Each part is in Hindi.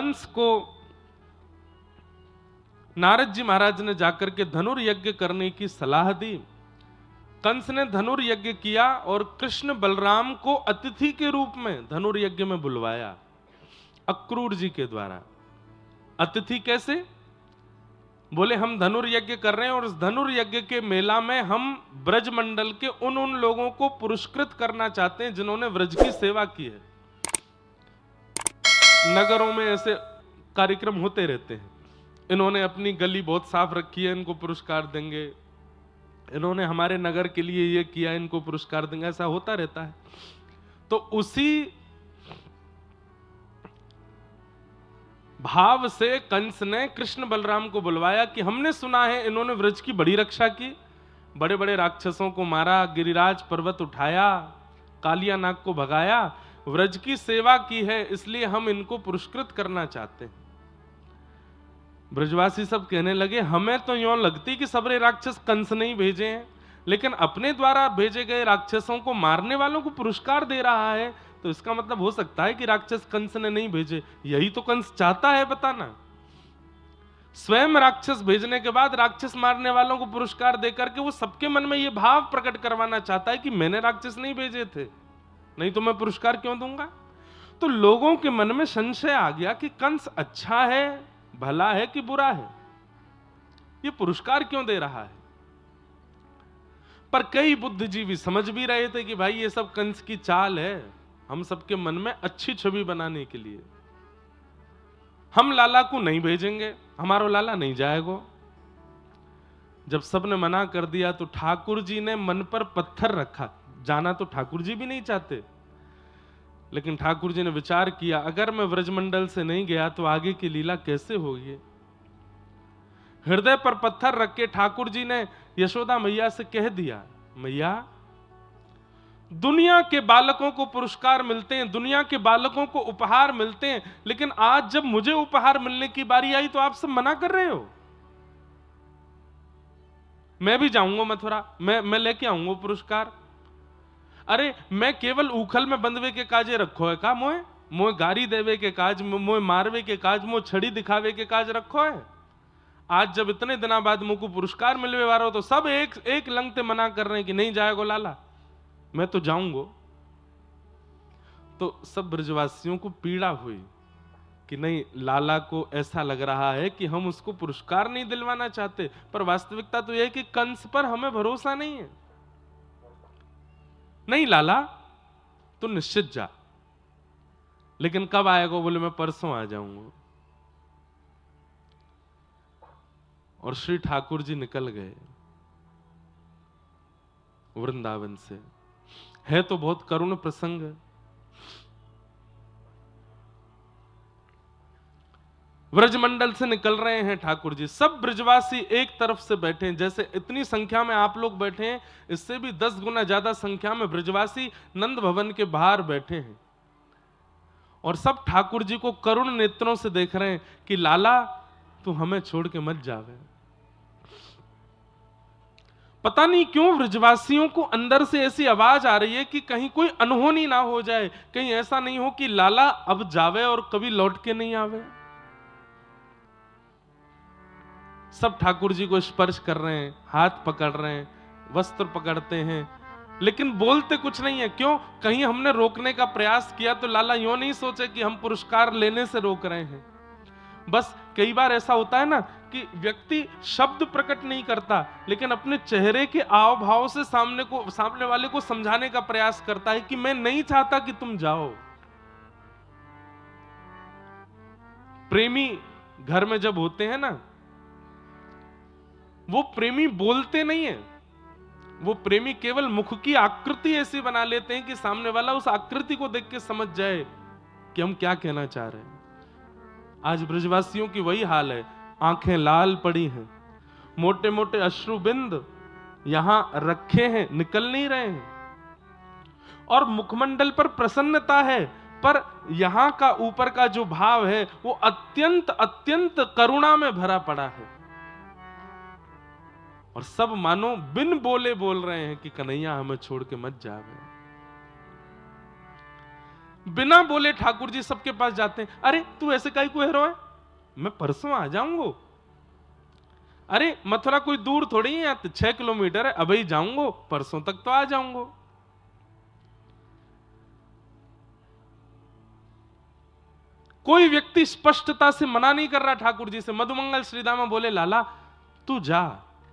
कंस को नारद जी महाराज ने जाकर के धनुर्यज्ञ करने की सलाह दी। कंस ने धनुर्यज्ञ किया और कृष्ण बलराम को अतिथि के रूप में धनुर्यज्ञ में बुलवाया अक्रूर जी के द्वारा। अतिथि कैसे? बोले हम धनुर्यज्ञ कर रहे हैं और उस धनुर्यज्ञ के मेला में हम ब्रजमंडल के उन लोगों को पुरस्कृत करना चाहते हैं जिन्होंने व्रज की सेवा की है। नगरों में ऐसे कार्यक्रम होते रहते हैं, इन्होंने अपनी गली बहुत साफ रखी है, इनको पुरस्कार देंगे, इन्होंने हमारे नगर के लिए ये किया, इनको पुरस्कार देंगे, ऐसा होता रहता है। तो उसी भाव से कंस ने कृष्ण बलराम को बुलवाया कि हमने सुना है इन्होंने व्रज की बड़ी रक्षा की, बड़े बड़े राक्षसों को मारा, गिरिराज पर्वत उठाया, कालिया नाग को भगाया, व्रज की सेवा की है, इसलिए हम इनको पुरस्कृत करना चाहते हैं। ब्रजवासी सब कहने लगे हमें तो यूं लगती कि सबरे राक्षस कंस नहीं भेजे हैं, लेकिन अपने द्वारा भेजे गए राक्षसों को मारने वालों को पुरस्कार दे रहा है, तो इसका मतलब हो सकता है कि राक्षस कंस ने नहीं भेजे। यही तो कंस चाहता है, बताना। स्वयं राक्षस भेजने के बाद राक्षस मारने वालों को पुरस्कार देकर के वो सबके मन में ये भाव प्रकट करवाना चाहता है कि मैंने राक्षस नहीं भेजे थे, नहीं तो मैं पुरस्कार क्यों दूंगा। तो लोगों के मन में संशय आ गया कि कंस अच्छा है, भला है कि बुरा है, ये पुरस्कार क्यों दे रहा है। पर कई बुद्धिजीवी समझ भी रहे थे कि भाई ये सब कंस की चाल है, हम सबके मन में अच्छी छवि बनाने के लिए। हम लाला को नहीं भेजेंगे, हमारा लाला नहीं जाएगा। जब सबने मना कर दिया तो ठाकुर जी ने मन पर पत्थर रखा। जाना तो ठाकुर जी भी नहीं चाहते, लेकिन ठाकुर जी ने विचार किया अगर मैं व्रजमंडल से नहीं गया तो आगे की लीला कैसे होगी। हृदय पर पत्थर रख के ठाकुर जी ने यशोदा मैया से कह दिया, मैया दुनिया के बालकों को पुरस्कार मिलते हैं, दुनिया के बालकों को उपहार मिलते हैं, लेकिन आज जब मुझे उपहार मिलने की बारी आई तो आप सब मना कर रहे हो। मैं भी जाऊंगा मथुरा, मैं लेके आऊंगा पुरस्कार। अरे मैं केवल उखल में बंधवे के काजे रखो है का, मोए मोए गारी देवे के काज, मोए मारवे के काज, मोए छड़ी दिखावे के काज रखो है। आज जब इतने दिनों बाद मुझको पुरस्कार मिलने वाला हो तो सब एक लंगते मना कर रहे हैं कि नहीं जाएगा लाला, मैं तो जाऊंगा। तो सब ब्रजवासियों को पीड़ा हुई कि नहीं, लाला को ऐसा लग रहा है कि हम उसको पुरस्कार नहीं दिलवाना चाहते, पर वास्तविकता तो यह है कि कंस पर हमें भरोसा नहीं है। नहीं लाला तो निश्चित जा, लेकिन कब आएगा? बोले मैं परसों आ जाऊंगा। और श्री ठाकुर जी निकल गए वृंदावन से। है तो बहुत करुण प्रसंग। व्रजमंडल से निकल रहे हैं ठाकुर जी, सब ब्रजवासी एक तरफ से बैठे हैं। जैसे इतनी संख्या में आप लोग बैठे हैं, इससे भी 10 गुना ज्यादा संख्या में ब्रजवासी नंद भवन के बाहर बैठे हैं और सब ठाकुर जी को करुण नेत्रों से देख रहे हैं कि लाला तू हमें छोड़ के मत जावे। पता नहीं क्यों ब्रजवासियों को अंदर से ऐसी आवाज आ रही है कि कहीं कोई अनहोनी ना हो जाए, कहीं ऐसा नहीं हो कि लाला अब जावे और कभी लौट के नहीं आवे। सब ठाकुर जी को स्पर्श कर रहे हैं, हाथ पकड़ रहे हैं, वस्त्र पकड़ते हैं, लेकिन बोलते कुछ नहीं है। क्यों? कहीं हमने रोकने का प्रयास किया तो लाला यूं नहीं सोचे कि हम पुरस्कार लेने से रोक रहे हैं। बस कई बार ऐसा होता है ना कि व्यक्ति शब्द प्रकट नहीं करता, लेकिन अपने चेहरे के आव भाव से सामने वाले को समझाने का प्रयास करता है कि मैं नहीं चाहता कि तुम जाओ। प्रेमी घर में जब होते हैं ना, वो प्रेमी बोलते नहीं है, वो प्रेमी केवल मुख की आकृति ऐसी बना लेते हैं कि सामने वाला उस आकृति को देख के समझ जाए कि हम क्या कहना चाह रहे हैं। आज ब्रजवासियों की वही हाल है, आंखें लाल पड़ी हैं, मोटे मोटे अश्रुबिंद यहां रखे हैं, निकल नहीं रहे हैं, और मुखमंडल पर प्रसन्नता है, पर यहां का ऊपर का जो भाव है वो अत्यंत अत्यंत करुणा में भरा पड़ा है। और सब मानो बिन बोले बोल रहे हैं कि कन्हैया हमें छोड़ के मत जावे। बिना बोले ठाकुर जी सबके पास जाते हैं। अरे तू ऐसे काहे को हीरो है, मैं परसों आ जाऊंगा। अरे मथुरा कोई दूर थोड़ी है, यहाँ 6 किलोमीटर है, अभी जाऊंगा, परसों तक तो आ जाऊंगा। कोई व्यक्ति स्पष्टता से मना नहीं कर रहा ठाकुर जी से। मधुमंगल श्रीदामा बोले लाला तू जा,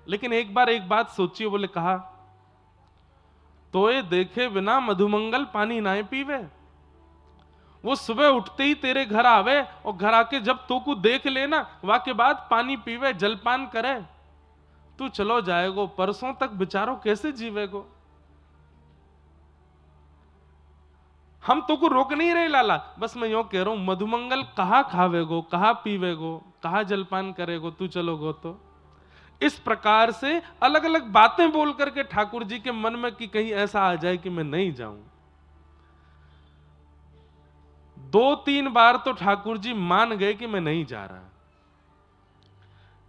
लेकिन एक बार एक बात सोचिए। बोले कहा, तो ये देखे बिना मधुमंगल पानी ना पीवे। वो सुबह उठते ही तेरे घर आवे और घर आके जब तो को देख लेना, वहां के बाद पानी पीवे, जलपान करे, तू चलो जाएगो, परसों तक बेचारो कैसे जीवेगो। हम तो को रोक नहीं रहे लाला, बस मैं यूं कह रहा हूं, मधुमंगल कहां खावेगो, कहां पीवेगो, कहां जलपान करेगो, तू चलोगो तो। इस प्रकार से अलग अलग बातें बोल करके ठाकुर जी के मन में कि कहीं ऐसा आ जाए कि मैं नहीं जाऊं। 2-3 बार तो ठाकुर जी मान गए कि मैं नहीं जा रहा,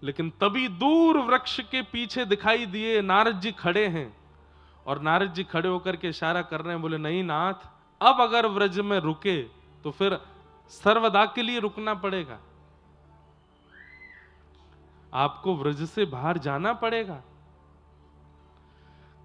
लेकिन तभी दूर वृक्ष के पीछे दिखाई दिए नारद जी खड़े हैं, और नारद जी खड़े होकर के इशारा कर रहे हैं। बोले नहीं नाथ, अब अगर व्रज में रुके तो फिर सर्वदा के लिए रुकना पड़ेगा, आपको व्रज से बाहर जाना पड़ेगा।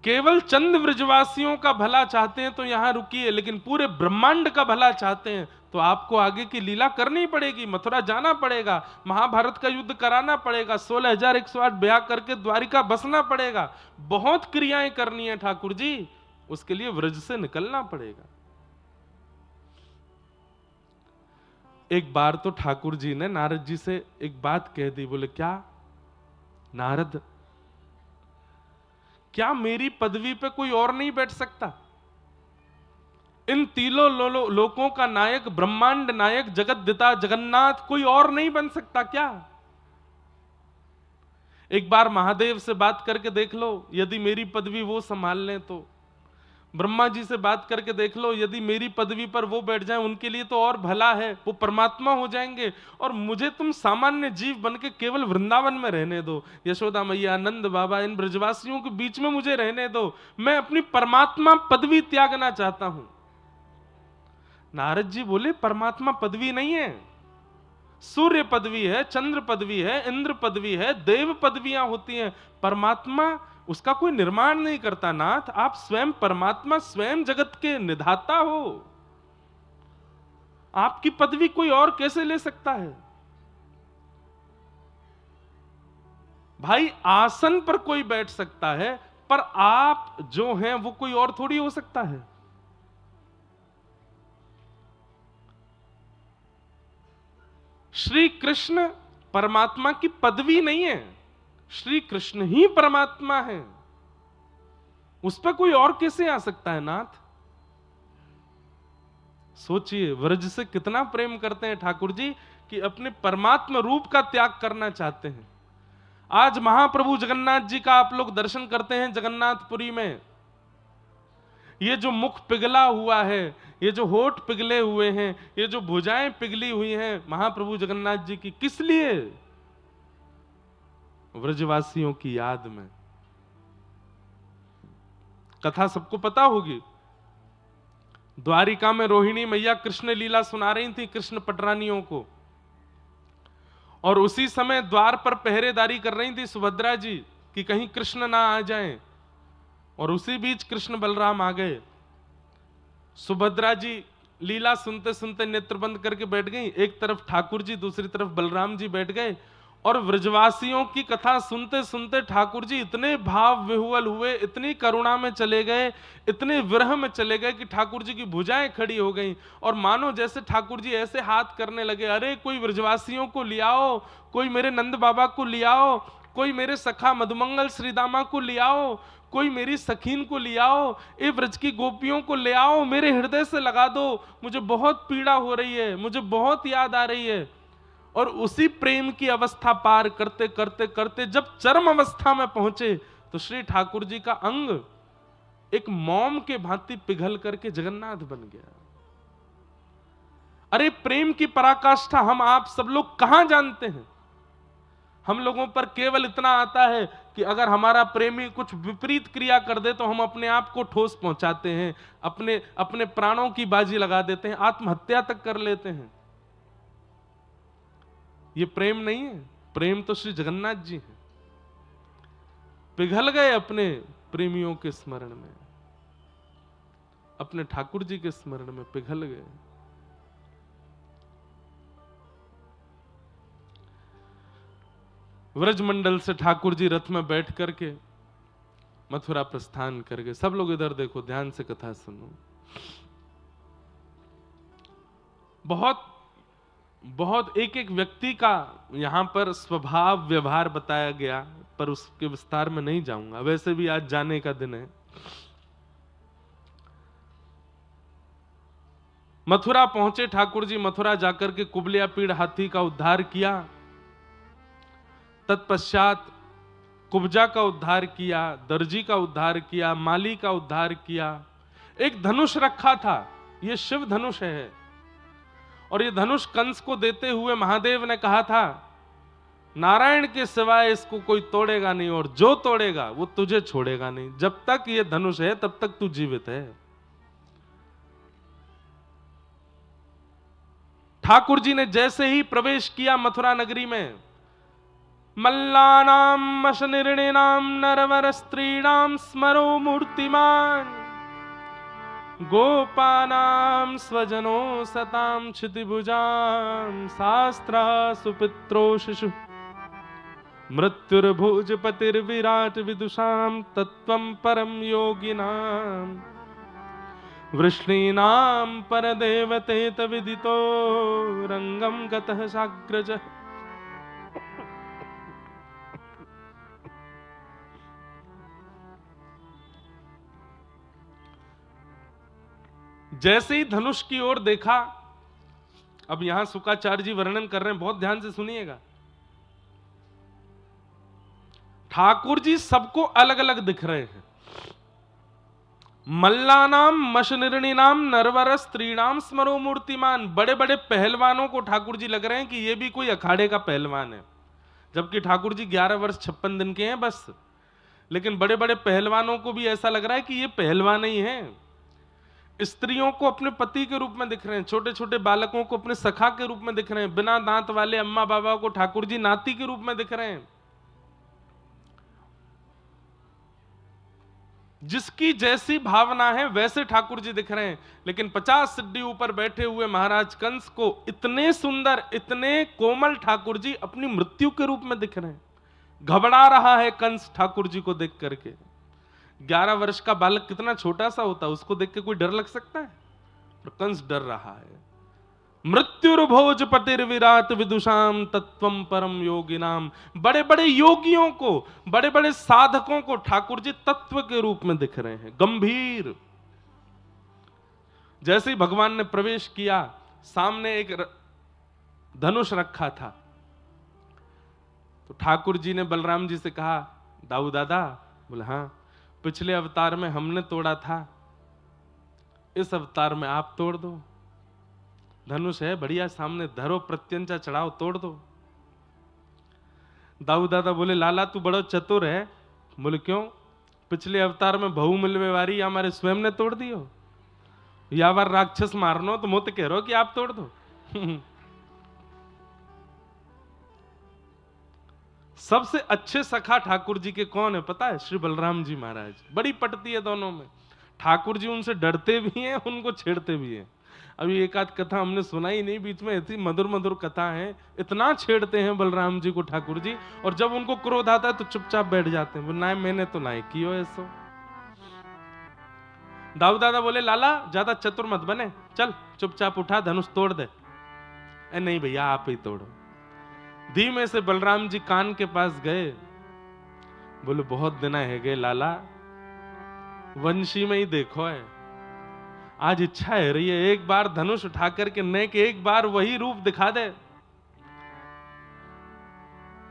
केवल चंद व्रजवासियों का भला चाहते हैं तो यहां रुकिए, लेकिन पूरे ब्रह्मांड का भला चाहते हैं तो आपको आगे की लीला करनी पड़ेगी, मथुरा जाना पड़ेगा, महाभारत का युद्ध कराना पड़ेगा, 16,108 ब्याह करके द्वारिका बसना पड़ेगा, बहुत क्रियाएं करनी है ठाकुर जी, उसके लिए व्रज से निकलना पड़ेगा। एक बार तो ठाकुर जी ने नारद जी से एक बात कह दी। बोले क्या नारद, क्या मेरी पदवी पे कोई और नहीं बैठ सकता? इन तीनों लोकों का नायक, ब्रह्मांड नायक, जगद्दिता जगन्नाथ कोई और नहीं बन सकता क्या? एक बार महादेव से बात करके देख लो, यदि मेरी पदवी वो संभाल लें तो। ब्रह्मा जी से बात करके देख लो, यदि मेरी पदवी पर वो बैठ जाएं, उनके लिए तो और भला है, वो परमात्मा हो जाएंगे, और मुझे तुम सामान्य जीव बन के केवल वृंदावन में रहने दो, यशोदा मैया, नंद बाबा, इन ब्रजवासियों के बीच में मुझे रहने दो, मैं अपनी परमात्मा पदवी त्यागना चाहता हूं। नारद जी बोले परमात्मा पदवी नहीं है, सूर्य पदवी है, चंद्र पदवी है, इंद्र पदवी है, देव पदवियां होती हैं, परमात्मा उसका कोई निर्माण नहीं करता। नाथ, आप स्वयं परमात्मा, स्वयं जगत के निधाता हो, आपकी पदवी कोई और कैसे ले सकता है? भाई आसन पर कोई बैठ सकता है, पर आप जो हैं वो कोई और थोड़ी हो सकता है। श्री कृष्ण परमात्मा की पदवी नहीं है, श्री कृष्ण ही परमात्मा है, उस पर कोई और कैसे आ सकता है नाथ? सोचिए, व्रज से कितना प्रेम करते हैं ठाकुर जी कि अपने परमात्मा रूप का त्याग करना चाहते हैं। आज महाप्रभु जगन्नाथ जी का आप लोग दर्शन करते हैं जगन्नाथपुरी में, ये जो मुख पिघला हुआ है, ये जो होठ पिघले हुए हैं, ये जो भुजाएं पिघली हुई हैं महाप्रभु जगन्नाथ जी की, किस लिए? व्रजवासियों की याद में। कथा सबको पता होगी, द्वारिका में रोहिणी मैया कृष्ण लीला सुना रही थी कृष्ण पटरानियों को, और उसी समय द्वार पर पहरेदारी कर रही थी सुभद्रा जी कि कहीं कृष्ण ना आ जाएं, और उसी बीच कृष्ण बलराम आ गए। सुभद्रा जी लीला सुनते सुनते नेत्र बंद करके बैठ गई, एक तरफ ठाकुर जी, दूसरी तरफ बलराम जी बैठ गए, और व्रजवासियों की कथा सुनते सुनते ठाकुर जी इतने भाव विह्वल हुए, इतनी करुणा में चले गए, इतने विरह में चले गए कि ठाकुर जी की भुजाएं खड़ी हो गईं, और मानो जैसे ठाकुर जी ऐसे हाथ करने लगे, अरे कोई व्रजवासियों को लियाओ, कोई मेरे नंद बाबा को लियाओ, कोई मेरे सखा मधुमंगल श्रीदामा को लियाओ, कोई मेरी सखीन को ले आओ, ए व्रज की गोपियों को ले आओ, मेरे हृदय से लगा दो, मुझे बहुत पीड़ा हो रही है, मुझे बहुत याद आ रही है। और उसी प्रेम की अवस्था पार करते करते करते जब चरम अवस्था में पहुंचे तो श्री ठाकुर जी का अंग एक मोम के भांति पिघल करके जगन्नाथ बन गया। अरे प्रेम की पराकाष्ठा हम आप सब लोग कहां जानते हैं? हम लोगों पर केवल इतना आता है कि अगर हमारा प्रेमी कुछ विपरीत क्रिया कर दे तो हम अपने आप को ठोस पहुंचाते हैं, अपने अपने प्राणों की बाजी लगा देते हैं, आत्महत्या तक कर लेते हैं। ये प्रेम नहीं है। प्रेम तो श्री जगन्नाथ जी हैं। पिघल गए अपने प्रेमियों के स्मरण में, अपने ठाकुर जी के स्मरण में पिघल गए। व्रजमंडल से ठाकुर जी रथ में बैठ करके मथुरा प्रस्थान कर गए। सब लोग इधर देखो, ध्यान से कथा सुनो। बहुत बहुत एक एक व्यक्ति का यहां पर स्वभाव व्यवहार बताया गया, पर उसके विस्तार में नहीं जाऊंगा, वैसे भी आज जाने का दिन है। मथुरा पहुंचे ठाकुर जी। मथुरा जाकर के कुबलिया पीड़ हाथी का उद्धार किया। तत्पश्चात कुब्जा का उद्धार किया, दर्जी का उद्धार किया, माली का उद्धार किया। एक धनुष रखा था, यह शिव धनुष है, और यह धनुष कंस को देते हुए महादेव ने कहा था, नारायण के सिवाय इसको कोई तोड़ेगा नहीं, और जो तोड़ेगा वो तुझे छोड़ेगा नहीं। जब तक यह धनुष है तब तक तू जीवित है। ठाकुर जी ने जैसे ही प्रवेश किया मथुरा नगरी में, मल्लानां मशनिर्णिनां नरवर स्त्रीणां स्मरो मूर्तिमान, गोपानां स्वजनो सतां क्षितिभुजां, शास्त्रा सुपित्रो शिशु मृत्युर्भुजपतिर्विराट विदुषां, तत्त्वं परम योगिनां, वृष्णीनां परदेवतेत विदितो रंगं गतः साग्रजः। जैसे ही धनुष की ओर देखा, अब यहां शुकाचार्य जी वर्णन कर रहे हैं, बहुत ध्यान से सुनिएगा। ठाकुर जी सबको अलग अलग दिख रहे हैं। मल्लानाम मशनिर्णिनाम नरवर स्त्रीणाम स्मरो मूर्तिमान, बड़े बड़े पहलवानों को ठाकुर जी लग रहे हैं कि ये भी कोई अखाड़े का पहलवान है, जबकि ठाकुर जी 11 वर्ष 56 दिन के हैं बस। लेकिन बड़े बड़े पहलवानों को भी ऐसा लग रहा है कि ये पहलवान ही हैं। स्त्रियों को अपने पति के रूप में दिख रहे हैं, छोटे छोटे बालकों को अपने सखा के रूप में दिख रहे हैं, बिना दांत वाले अम्मा बाबा को ठाकुर जी नाती के रूप में दिख रहे हैं। जिसकी जैसी भावना है वैसे ठाकुर जी दिख रहे हैं। लेकिन 50 सिड्डी ऊपर बैठे हुए महाराज कंस को इतने सुंदर, इतने कोमल ठाकुर जी अपनी मृत्यु के रूप में दिख रहे हैं। घबरा रहा है कंस ठाकुर जी को देख करके। 11 वर्ष का बालक कितना छोटा सा होता है, उसको देख के कोई डर लग सकता है? पर कंस डर रहा है। मृत्युर्भोजपतिर्विराट विदुषाम, तत्वम परम योगिनाम, बड़े बड़े योगियों को, बड़े बड़े साधकों को ठाकुर जी तत्व के रूप में दिख रहे हैं, गंभीर। जैसे ही भगवान ने प्रवेश किया, सामने एक धनुष रखा था, तो ठाकुर जी ने बलराम जी से कहा, दाऊ दादा? बोले हाँ। पिछले अवतार में हमने तोड़ा था, इस अवतार में आप तोड़ दो। धनुष है बढ़िया, सामने धरो, प्रत्यंचा चढ़ाओ, तोड़ दो। दाऊ दादा बोले, लाला तू बड़ा चतुर है। बोले क्यों? पिछले अवतार में बहु मिलवे वारी हमारे स्वयं ने तोड़ दियो, या बार राक्षस मारनो तो मुझे कह रहो कि आप तोड़ दो। सबसे अच्छे सखा ठाकुर जी के कौन है पता है? श्री बलराम जी महाराज। बड़ी पटती है दोनों में। ठाकुर जी उनसे डरते भी हैं, उनको छेड़ते भी हैं। अभी एक आध कथा हमने सुनाई नहीं, बीच में ऐसी मधुर मधुर कथा है। इतना छेड़ते हैं बलराम जी को ठाकुर जी, और जब उनको क्रोध आता है तो चुपचाप बैठ जाते हैं। ना मैंने तो ना कियो ऐसो। दाऊ दादा बोले, लाला ज्यादा चतुर मत बने, चल चुपचाप उठा, धनुष तोड़ दे। नहीं भैया आप ही तोड़ो। धीमे से बलराम जी कान के पास गए। बोले बहुत दिन है गए लाला, वंशी में ही देखो है, आज इच्छा है रही है एक बार धनुष उठा करके नेक एक बार वही रूप दिखा दे।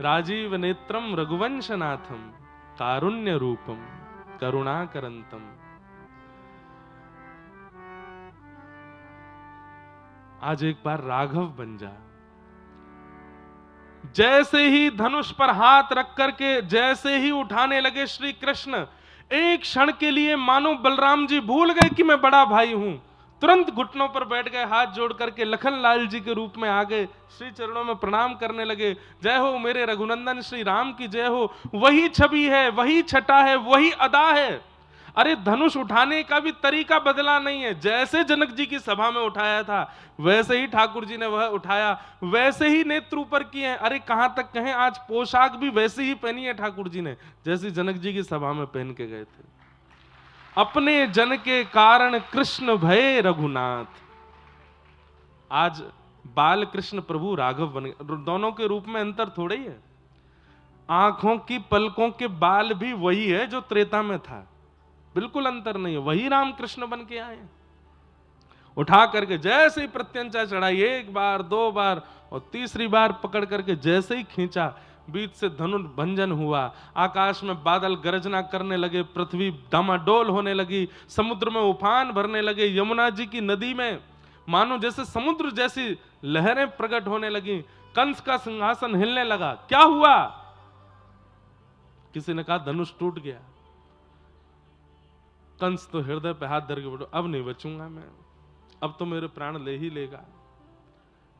राजीव नेत्रम रघुवंशनाथम, कारुण्य रूपम करुणाकरंतम। आज एक बार राघव बन जा। जैसे ही धनुष पर हाथ रख करके जैसे ही उठाने लगे श्री कृष्ण, एक क्षण के लिए मानो बलराम जी भूल गए कि मैं बड़ा भाई हूं। तुरंत घुटनों पर बैठ गए, हाथ जोड़ करके लखन लाल जी के रूप में आ गए, श्री चरणों में प्रणाम करने लगे। जय हो मेरे रघुनंदन श्री राम की जय हो। वही छवि है, वही छटा है, वही अदा है। अरे धनुष उठाने का भी तरीका बदला नहीं है। जैसे जनक जी की सभा में उठाया था वैसे ही ठाकुर जी ने वह उठाया, वैसे ही नेत्र ऊपर किए हैं। अरे कहां तक कहें, आज पोशाक भी वैसी ही पहनी है ठाकुर जी ने जैसी जनक जी की सभा में पहन के गए थे। अपने जन के कारण कृष्ण भय रघुनाथ। आज बाल कृष्ण प्रभु राघव बन गए। दोनों के रूप में अंतर थोड़ा ही है। आंखों की पलकों के बाल भी वही है जो त्रेता में था, बिल्कुल अंतर नहीं है। वही राम कृष्ण बन के आए। उठा करके जैसे ही प्रत्यंचा चढ़ाई, एक बार दो बार और तीसरी बार पकड़ करके जैसे ही खींचा, बीच से धनुर्भंजन हुआ। आकाश में बादल गरजना करने लगे, पृथ्वी डामाडोल होने लगी, समुद्र में उफान भरने लगे। यमुना जी की नदी में मानो जैसे समुद्र जैसी लहरें प्रकट होने लगी। कंस का सिंहासन हिलने लगा। क्या हुआ? किसी ने कहा धनुष टूट गया। कंस तो हृदय पे हाथ धर के बोलो, अब नहीं बचूंगा मैं, अब तो मेरे प्राण ले ही लेगा।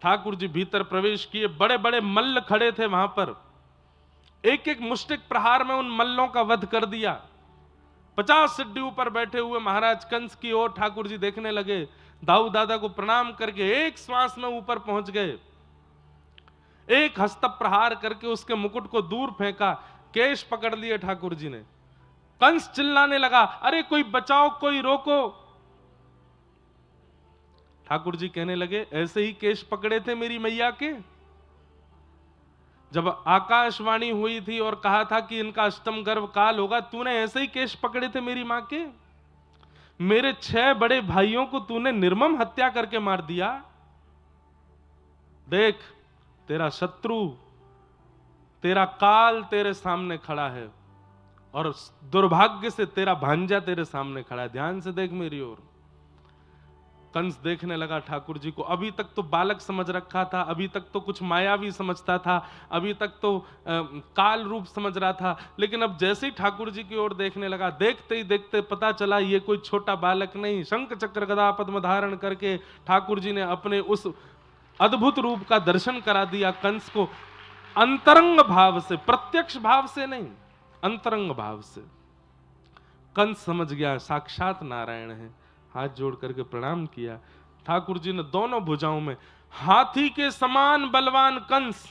ठाकुर जी भीतर प्रवेश किए। बड़े बड़े मल्ल खड़े थे वहां पर। एक एक मुष्टिक प्रहार में उन मल्लों का वध कर दिया। 50 सिड्डी ऊपर बैठे हुए महाराज कंस की ओर ठाकुर जी देखने लगे। दाऊ दादा को प्रणाम करके एक श्वास में ऊपर पहुंच गए। एक हस्त प्रहार करके उसके मुकुट को दूर फेंका। केश पकड़ लिए ठाकुर जी ने। कंस चिल्लाने लगा, अरे कोई बचाओ, कोई रोको। ठाकुर जी कहने लगे, ऐसे ही केश पकड़े थे मेरी मैया के जब आकाशवाणी हुई थी और कहा था कि इनका अष्टम गर्भ काल होगा, तूने ऐसे ही केश पकड़े थे मेरी मां के। मेरे 6 बड़े भाइयों को तूने निर्मम हत्या करके मार दिया। देख, तेरा शत्रु, तेरा काल तेरे सामने खड़ा है और दुर्भाग्य से तेरा भांजा तेरे सामने खड़ा है। ध्यान से देख मेरी ओर। कंस देखने लगा ठाकुर जी को। अभी तक तो बालक समझ रखा था, अभी तक तो कुछ मायावी समझता था, अभी तक तो काल रूप समझ रहा था, लेकिन अब जैसे ही ठाकुर जी की ओर देखने लगा, देखते ही देखते पता चला ये कोई छोटा बालक नहीं। शंख चक्र गदा पद्म धारण करके ठाकुर जी ने अपने उस अद्भुत रूप का दर्शन करा दिया कंस को। अंतरंग भाव से, प्रत्यक्ष भाव से नहीं, अंतरंग भाव से। कंस समझ गया साक्षात नारायण है। हाथ जोड़ करके प्रणाम किया। ठाकुर जी ने दोनों भुजाओं में हाथी के समान बलवान कंस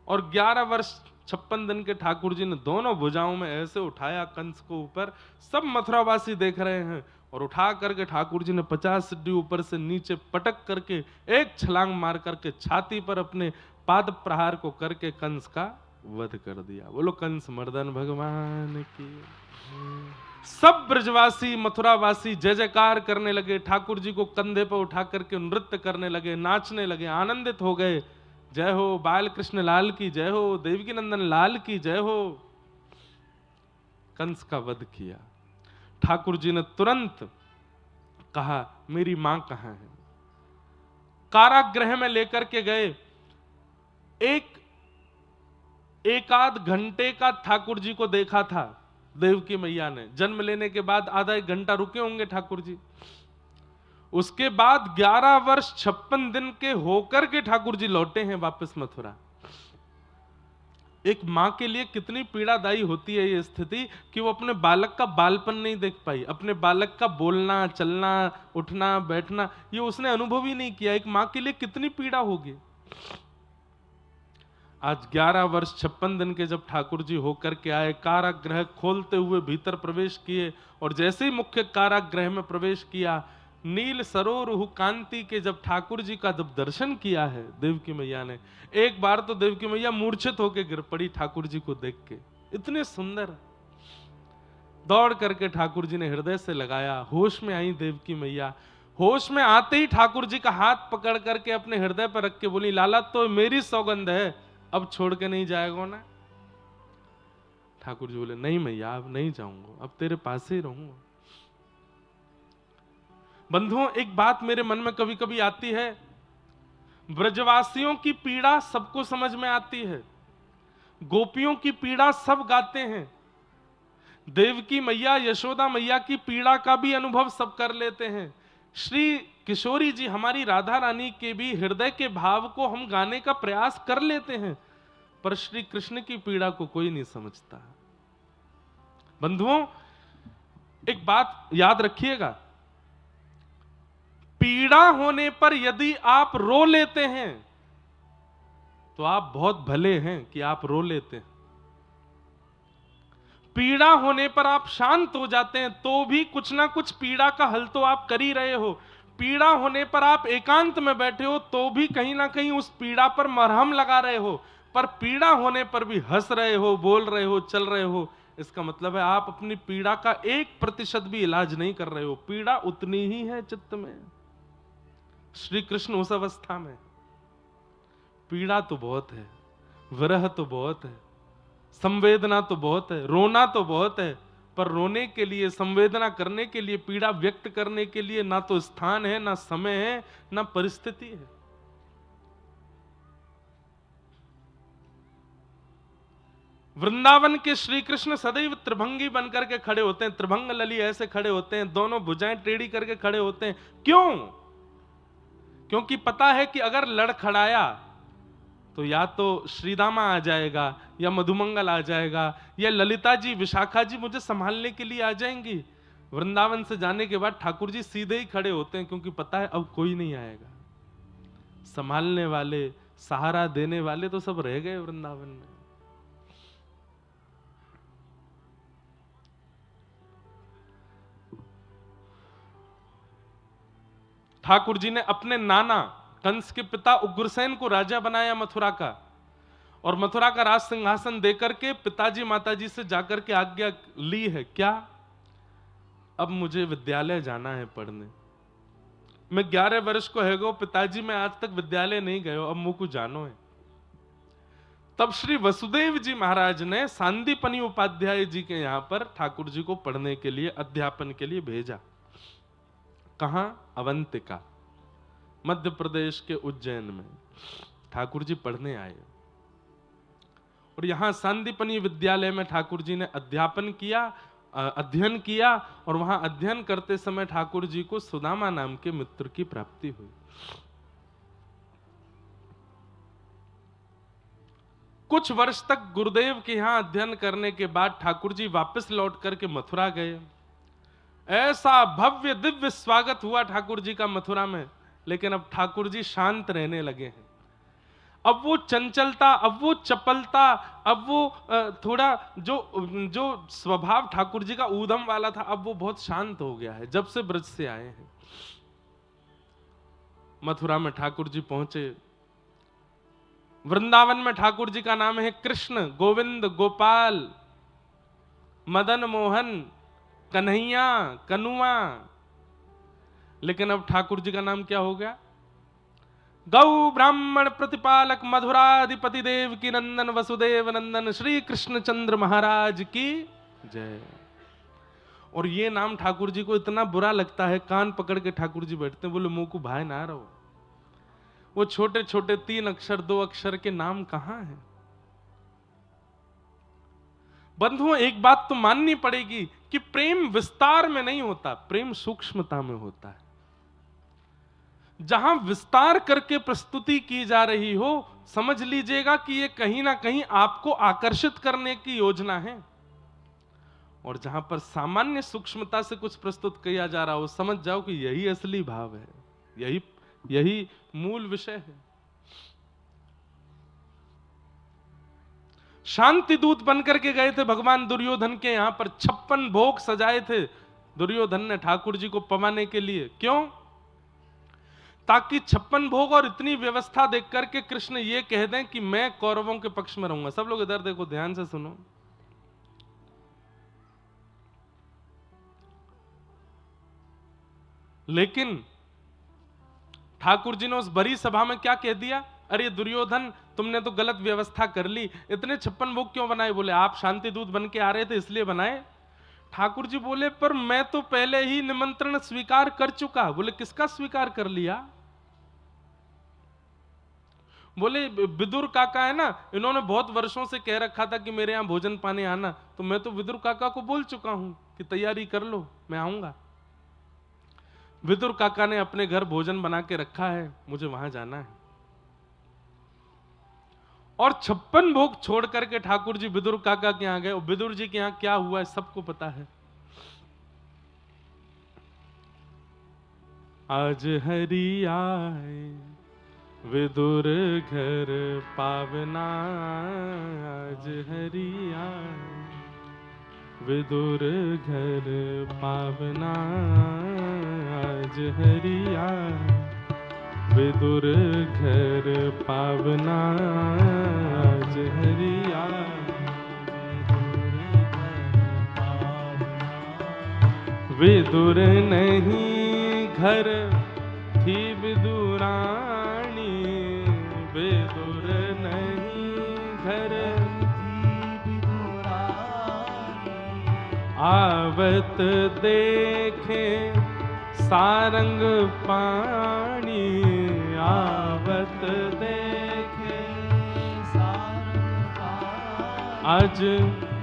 और 11 वर्ष 56 दिन के ठाकुर जी ने दोनों भुजाओं में ऐसे उठाया कंस को ऊपर। सब मथुरावासी देख रहे हैं और उठा करके ठाकुर जी ने 50 सिड्डी ऊपर से नीचे पटक करके एक छलांग मार करके छाती पर अपने पाद प्रहार को करके कंस का वध कर दिया। बोलो कंस मर्दन भगवान की। सब ब्रजवासी मथुरावासी जय जयकार करने लगे। ठाकुर जी को कंधे पर उठा करके नृत्य करने लगे, नाचने लगे, आनंदित हो गए। जय हो बाल कृष्ण लाल की जय हो, देवकी नंदन लाल की जय हो। कंस का वध किया। ठाकुर जी ने तुरंत कहा, मेरी मां कहां है? कारागृह में लेकर के गए। एक आध घंटे का ठाकुर जी को देखा था देवकी मैया ने। जन्म लेने के बाद आधा एक घंटा रुके होंगे ठाकुर जी। उसके बाद 11 वर्ष 56 दिन के होकर के ठाकुर जी लौटे हैं वापस मथुरा। एक मां के लिए कितनी पीड़ादायी होती है ये स्थिति कि वो अपने बालक का बालपन नहीं देख पाई, अपने बालक का बोलना, चलना, उठना, बैठना ये उसने अनुभव ही नहीं किया। एक मां के लिए कितनी पीड़ा होगी। आज 11 वर्ष 56 दिन के जब ठाकुर जी होकर के आए, कारागृह खोलते हुए भीतर प्रवेश किए और जैसे ही मुख्य कारागृह में प्रवेश किया, नील सरोरुह कांति के जब ठाकुर जी का जब दर्शन किया है देवकी मैया ने, एक बार तो देवकी मैया मूर्छित होकर गिर पड़ी ठाकुर जी को देख के। इतने सुंदर। दौड़ करके ठाकुर जी ने हृदय से लगाया। होश में आई देवकी मैया। होश में आते ही ठाकुर जी का हाथ पकड़ करके अपने हृदय पर रख के बोली, लाला तो मेरी सौगंध है, अब छोड़ के नहीं जाएगा ना? ठाकुर जी बोले, नहीं मैया अब नहीं जाऊंगा, अब तेरे पास ही रहूंगा। बंधुओं, एक बात मेरे मन में कभी कभी आती है, ब्रजवासियों की पीड़ा सबको समझ में आती है, गोपियों की पीड़ा सब गाते हैं, देवकी मैया यशोदा मैया की पीड़ा का भी अनुभव सब कर लेते हैं। श्री किशोरी जी हमारी राधा रानी के भी हृदय के भाव को हम गाने का प्रयास कर लेते हैं, पर श्री कृष्ण की पीड़ा को कोई नहीं समझता। बंधुओं, एक बात याद रखिएगा, पीड़ा होने पर यदि आप रो लेते हैं तो आप बहुत भले हैं कि आप रो लेते हैं। पीड़ा होने पर आप शांत हो जाते हैं तो भी कुछ ना कुछ पीड़ा का हल तो आप कर ही रहे हो। पीड़ा होने पर आप एकांत में बैठे हो तो भी कहीं ना कहीं उस पीड़ा पर मरहम लगा रहे हो, पर पीड़ा होने पर भी हंस रहे हो, बोल रहे हो, चल रहे हो। इसका मतलब है आप अपनी पीड़ा का 1% भी इलाज नहीं कर रहे हो। पीड़ा उतनी ही है चित्त में। श्री कृष्ण उस अवस्था में, पीड़ा तो बहुत है, विरह तो बहुत है, संवेदना तो बहुत है, रोना तो बहुत है, पर रोने के लिए, संवेदना करने के लिए, पीड़ा व्यक्त करने के लिए ना तो स्थान है, ना समय है, ना परिस्थिति है। वृंदावन के श्री कृष्ण सदैव त्रिभंगी बनकर के खड़े होते हैं, त्रिभंग लली ऐसे खड़े होते हैं, दोनों भुजाएं टेढ़ी करके खड़े होते हैं। क्यों? क्योंकि पता है कि अगर लड़खड़ाया तो या तो श्रीदामा आ जाएगा, या मधुमंगल आ जाएगा, या ललिता जी, विशाखा जी मुझे संभालने के लिए आ जाएंगी। वृंदावन से जाने के बाद ठाकुर जी सीधे ही खड़े होते हैं, क्योंकि पता है अब कोई नहीं आएगा। संभालने वाले, सहारा देने वाले तो सब रह गए वृंदावन में। ठाकुर जी ने अपने नाना कंस के पिता उग्रसेन को राजा बनाया मथुरा का, और मथुरा का राज सिंहासन देकर के पिताजी माताजी से जाकर के आज्ञा ली है, क्या? अब मुझे विद्यालय जाना है पढ़ने। मैं 11 वर्ष को है गो पिताजी, मैं आज तक विद्यालय नहीं गयो, अब मुझको जानो है। तब श्री वसुदेव जी महाराज ने सांदीपनी उपाध्याय जी के यहां पर ठाकुर जी को पढ़ने के लिए, अध्यापन के लिए भेजा। कहां? अवंतिका, मध्य प्रदेश के उज्जैन में ठाकुर जी पढ़ने आए, और यहां सांदीपनी विद्यालय में ठाकुर जी ने अध्यापन किया, अध्ययन किया, और वहां अध्ययन करते समय ठाकुर जी को सुदामा नाम के मित्र की प्राप्ति हुई। कुछ वर्ष तक गुरुदेव के यहां अध्ययन करने के बाद ठाकुर जी वापस लौट करके मथुरा गए। ऐसा भव्य दिव्य स्वागत हुआ ठाकुर जी का मथुरा में, लेकिन अब ठाकुर जी शांत रहने लगे हैं। अब वो चंचलता, अब वो चपलता, अब वो थोड़ा जो स्वभाव ठाकुर जी का ऊधम वाला था, अब वो बहुत शांत हो गया है जब से ब्रज से आए हैं। मथुरा में ठाकुर जी पहुंचे। वृंदावन में ठाकुर जी का नाम है कृष्ण, गोविंद, गोपाल, मदन मोहन, कन्हैया, कनुआ, लेकिन अब ठाकुर जी का नाम क्या हो गया? गौ ब्राह्मण प्रतिपालक मधुराधिपति देव की नंदन वसुदेव नंदन श्री कृष्ण चंद्र महाराज की जय। और ये नाम ठाकुर जी को इतना बुरा लगता है, कान पकड़ के ठाकुर जी बैठते हैं, बोले मुंह को भाई ना रहो। वो छोटे छोटे 3 अक्षर 2 अक्षर के नाम कहां हैं? बंधुओं, एक बात तो माननी पड़ेगी कि प्रेम विस्तार में नहीं होता, प्रेम सूक्ष्मता में होता है। जहां विस्तार करके प्रस्तुति की जा रही हो, समझ लीजिएगा कि ये कहीं ना कहीं आपको आकर्षित करने की योजना है, और जहां पर सामान्य सूक्ष्मता से कुछ प्रस्तुत किया जा रहा हो, समझ जाओ कि यही असली भाव है, यही मूल विषय है। शांति दूत बनकर के गए थे भगवान दुर्योधन के यहां पर, 56 भोग सजाए थे दुर्योधन ने ठाकुर जी को पवाने के लिए। क्यों? ताकि 56 भोग और इतनी व्यवस्था देख करके कृष्ण ये कह दें कि मैं कौरवों के पक्ष में रहूंगा। सब लोग इधर देखो, ध्यान से सुनो। लेकिन ठाकुर जी ने उस बड़ी सभा में क्या कह दिया? अरे दुर्योधन, तुमने तो गलत व्यवस्था कर ली, इतने 56 भोग क्यों बनाए? बोले आप शांति दूत बन के आ रहे थे इसलिए बनाए। ठाकुर जी बोले पर मैं तो पहले ही निमंत्रण स्वीकार कर चुका। बोले किसका स्वीकार कर लिया? बोले विदुर काका है ना, इन्होंने बहुत वर्षों से कह रखा था कि मेरे यहाँ भोजन पाने आना, तो मैं तो विदुर काका को बोल चुका हूं कि तैयारी कर लो, मैं आऊंगा। विदुर काका ने अपने घर भोजन बना के रखा है, मुझे वहां जाना है। और 56 भोग छोड़ करके ठाकुर जी विदुर काका के यहाँ गए। और विदुर जी के यहाँ क्या हुआ है सबको पता है। आज हरि आए विदुर घर पावना, आज हरि आए विदुर घर पावना, आज हरि आए विदुर घर पावना, आज हरि आए विदुर नहीं घर थी विदुरानी, विदुर नहीं घर आवत देखे सारंग पानी, आवत देखे सारंग पानी, आज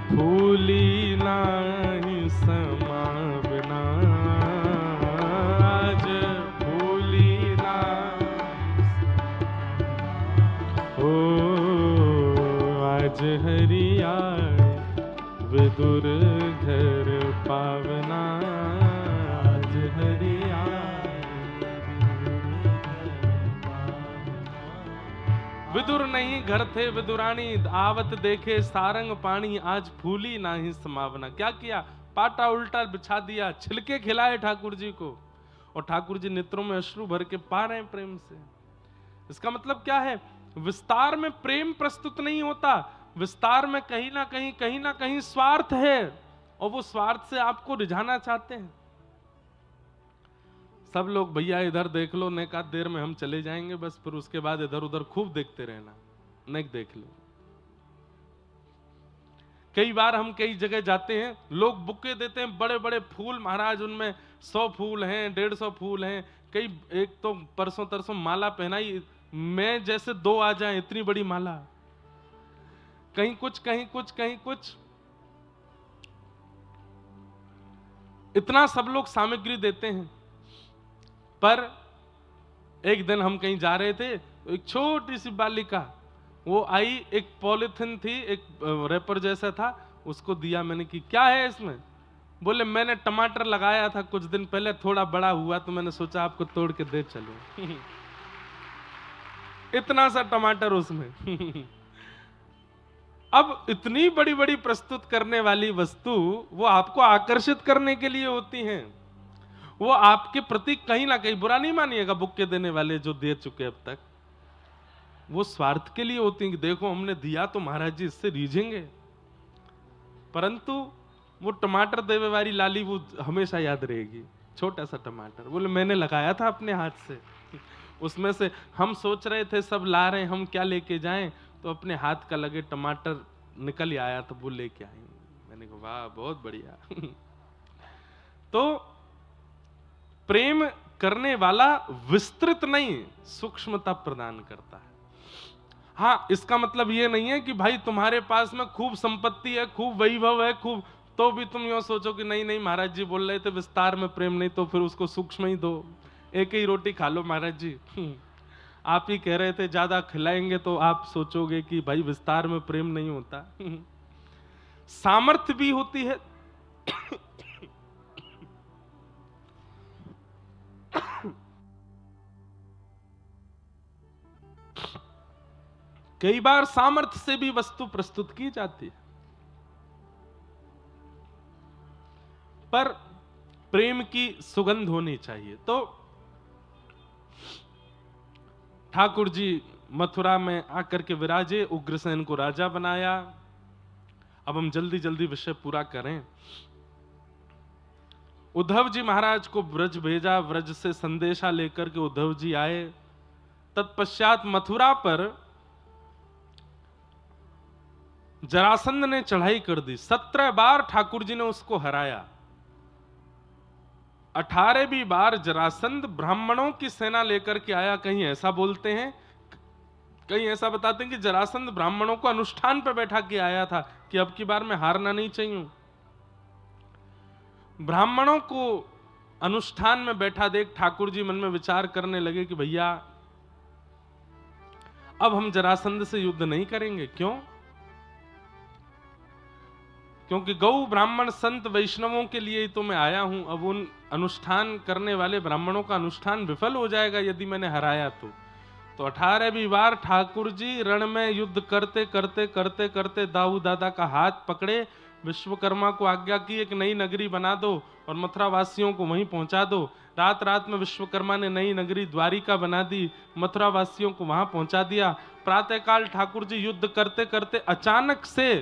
फूली नाही समावना, आज फूली नाही ओ, आज हरि आए विदुर घर पावना, आज हरि आए विदुर नहीं घर थे विदुरानी, आवत देखे सारंग पानी, आज फूली नाही समावना। क्या किया, पाटा उल्टा बिछा दिया, छिलके खिलाए ठाकुर जी को, और ठाकुर जी नेत्रों में अश्रु भर के पा रहे हैं प्रेम से। इसका मतलब क्या है, विस्तार में प्रेम प्रस्तुत नहीं होता, विस्तार में कहीं ना कहीं स्वार्थ है, और वो स्वार्थ से आपको रिझाना चाहते हैं। सब लोग भैया इधर देख लो, ने का देर में हम चले जाएंगे बस, फिर उसके बाद इधर उधर खूब देखते रहना, नेक देख लो। कई बार हम कई जगह जाते हैं, लोग बुके देते हैं बड़े बड़े फूल, महाराज उनमें 100 फूल हैं, 150 फूल हैं, कई एक तो परसों तरसों माला पहनाई, मैं जैसे 2 आ जाए इतनी बड़ी माला, कहीं कुछ कहीं कुछ कहीं कुछ, इतना सब लोग सामग्री देते हैं। पर एक दिन हम कहीं जा रहे थे, तो एक छोटी सी बालिका वो आई, एक पॉलिथिन थी, एक रैपर जैसा था, उसको दिया मैंने कि क्या है इसमें, बोले मैंने टमाटर लगाया था कुछ दिन पहले, थोड़ा बड़ा हुआ तो मैंने सोचा आपको तोड़ के दे चलो। इतना सा टमाटर उसमें। अब इतनी बड़ी बड़ी प्रस्तुत करने वाली वस्तु वो आपको आकर्षित करने के लिए होती हैं, वो आपके प्रति कहीं ना कहीं, बुरा नहीं मानिएगा बुक्के देने वाले जो दे चुके अब तक, वो स्वार्थ के लिए होती हैं कि देखो हमने दिया तो महाराज जी इससे रीझेंगे। परंतु वो टमाटर देवे वाली लाली वो हमेशा याद रहेगी, छोटा सा टमाटर, बोले मैंने लगाया था अपने हाथ से, उसमें से हम सोच रहे थे सब ला रहे हैं हम क्या लेके जाएं, तो अपने हाथ का लगे टमाटर निकल ही आया तो वो लेके आए। मैंने कहा वाह बहुत बढ़िया। तो प्रेम करने वाला विस्तृत नहीं, सूक्ष्मता प्रदान करता है। हाँ, इसका मतलब ये नहीं है कि भाई तुम्हारे पास में खूब संपत्ति है, खूब वैभव है, खूब, तो भी तुम यूं सोचो कि नहीं नहीं महाराज जी बोल रहे थे विस्तार में प्रेम नहीं, तो फिर उसको सूक्ष्म ही दो, एक ही रोटी खा लो महाराज जी। आप ही कह रहे थे ज्यादा खिलाएंगे तो आप सोचोगे कि भाई विस्तार में प्रेम नहीं होता। सामर्थ्य भी होती है। कई बार सामर्थ्य से भी वस्तु प्रस्तुत की जाती है, पर प्रेम की सुगंध होनी चाहिए। तो ठाकुर जी मथुरा में आकर के विराजे, उग्रसेन को राजा बनाया। अब हम जल्दी जल्दी विषय पूरा करें। उद्धव जी महाराज को ब्रज भेजा, ब्रज से संदेशा लेकर के उद्धव जी आए। तत्पश्चात मथुरा पर जरासंध ने चढ़ाई कर दी, 17 बार ठाकुर जी ने उसको हराया। 18वीं बार जरासंध ब्राह्मणों की सेना लेकर के आया। कहीं ऐसा बोलते हैं कहीं ऐसा बताते हैं कि जरासंध ब्राह्मणों को अनुष्ठान पे बैठा के आया था कि अब की बार मैं हारना नहीं चाहिए। ब्राह्मणों को अनुष्ठान में बैठा देख ठाकुर जी मन में विचार करने लगे कि भैया अब हम जरासंध से युद्ध नहीं करेंगे। क्यों? क्योंकि गौ ब्राह्मण संत वैष्णवों के लिए ही तो मैं आया हूं। अब उन अनुष्ठान करने वाले ब्राह्मणों का अनुष्ठान विफल हो जाएगा यदि मैंने हराया तो 18वीं बार ठाकुर जी रण में युद्ध करते करते करते करते दाऊ दादा का हाथ पकड़े, विश्वकर्मा को आज्ञा की एक नई नगरी बना दो और मथुरा वासियों को वहीं पहुंचा दो। रात रात में विश्वकर्मा ने नई नगरी द्वारिका बना दी, मथुरा वासियों को वहां पहुंचा दिया। प्रातःकाल ठाकुर जी युद्ध करते करते अचानक से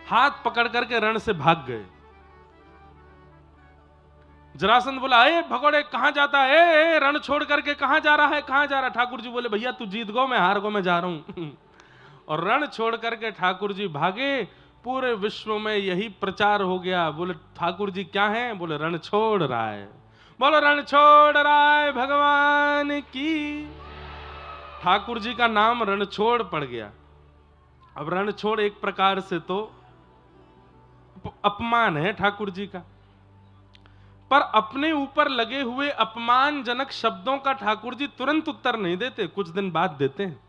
हाथ पकड़ करके रण से भाग गए। जरासंध बोला, ए भगोड़े कहां जाता है? रण छोड़ करके कहां जा रहा है? कहां जा रहा है? ठाकुर जी बोले, भैया तू जीत गो, मैं हार गो, मैं जा रहा हूं। और रण छोड़ करके ठाकुर जी भागे। पूरे विश्व में यही प्रचार हो गया। बोले ठाकुर जी क्या हैं? बोले रण छोड़ रहा है। बोलो रण छोड़ रहा है भगवान की। ठाकुर जी का नाम रणछोड़ पड़ गया। अब रणछोड़ एक प्रकार से तो अपमान है ठाकुर जी का, पर अपने ऊपर लगे हुए अपमानजनक शब्दों का ठाकुर जी तुरंत उत्तर नहीं देते, कुछ दिन बाद देते हैं।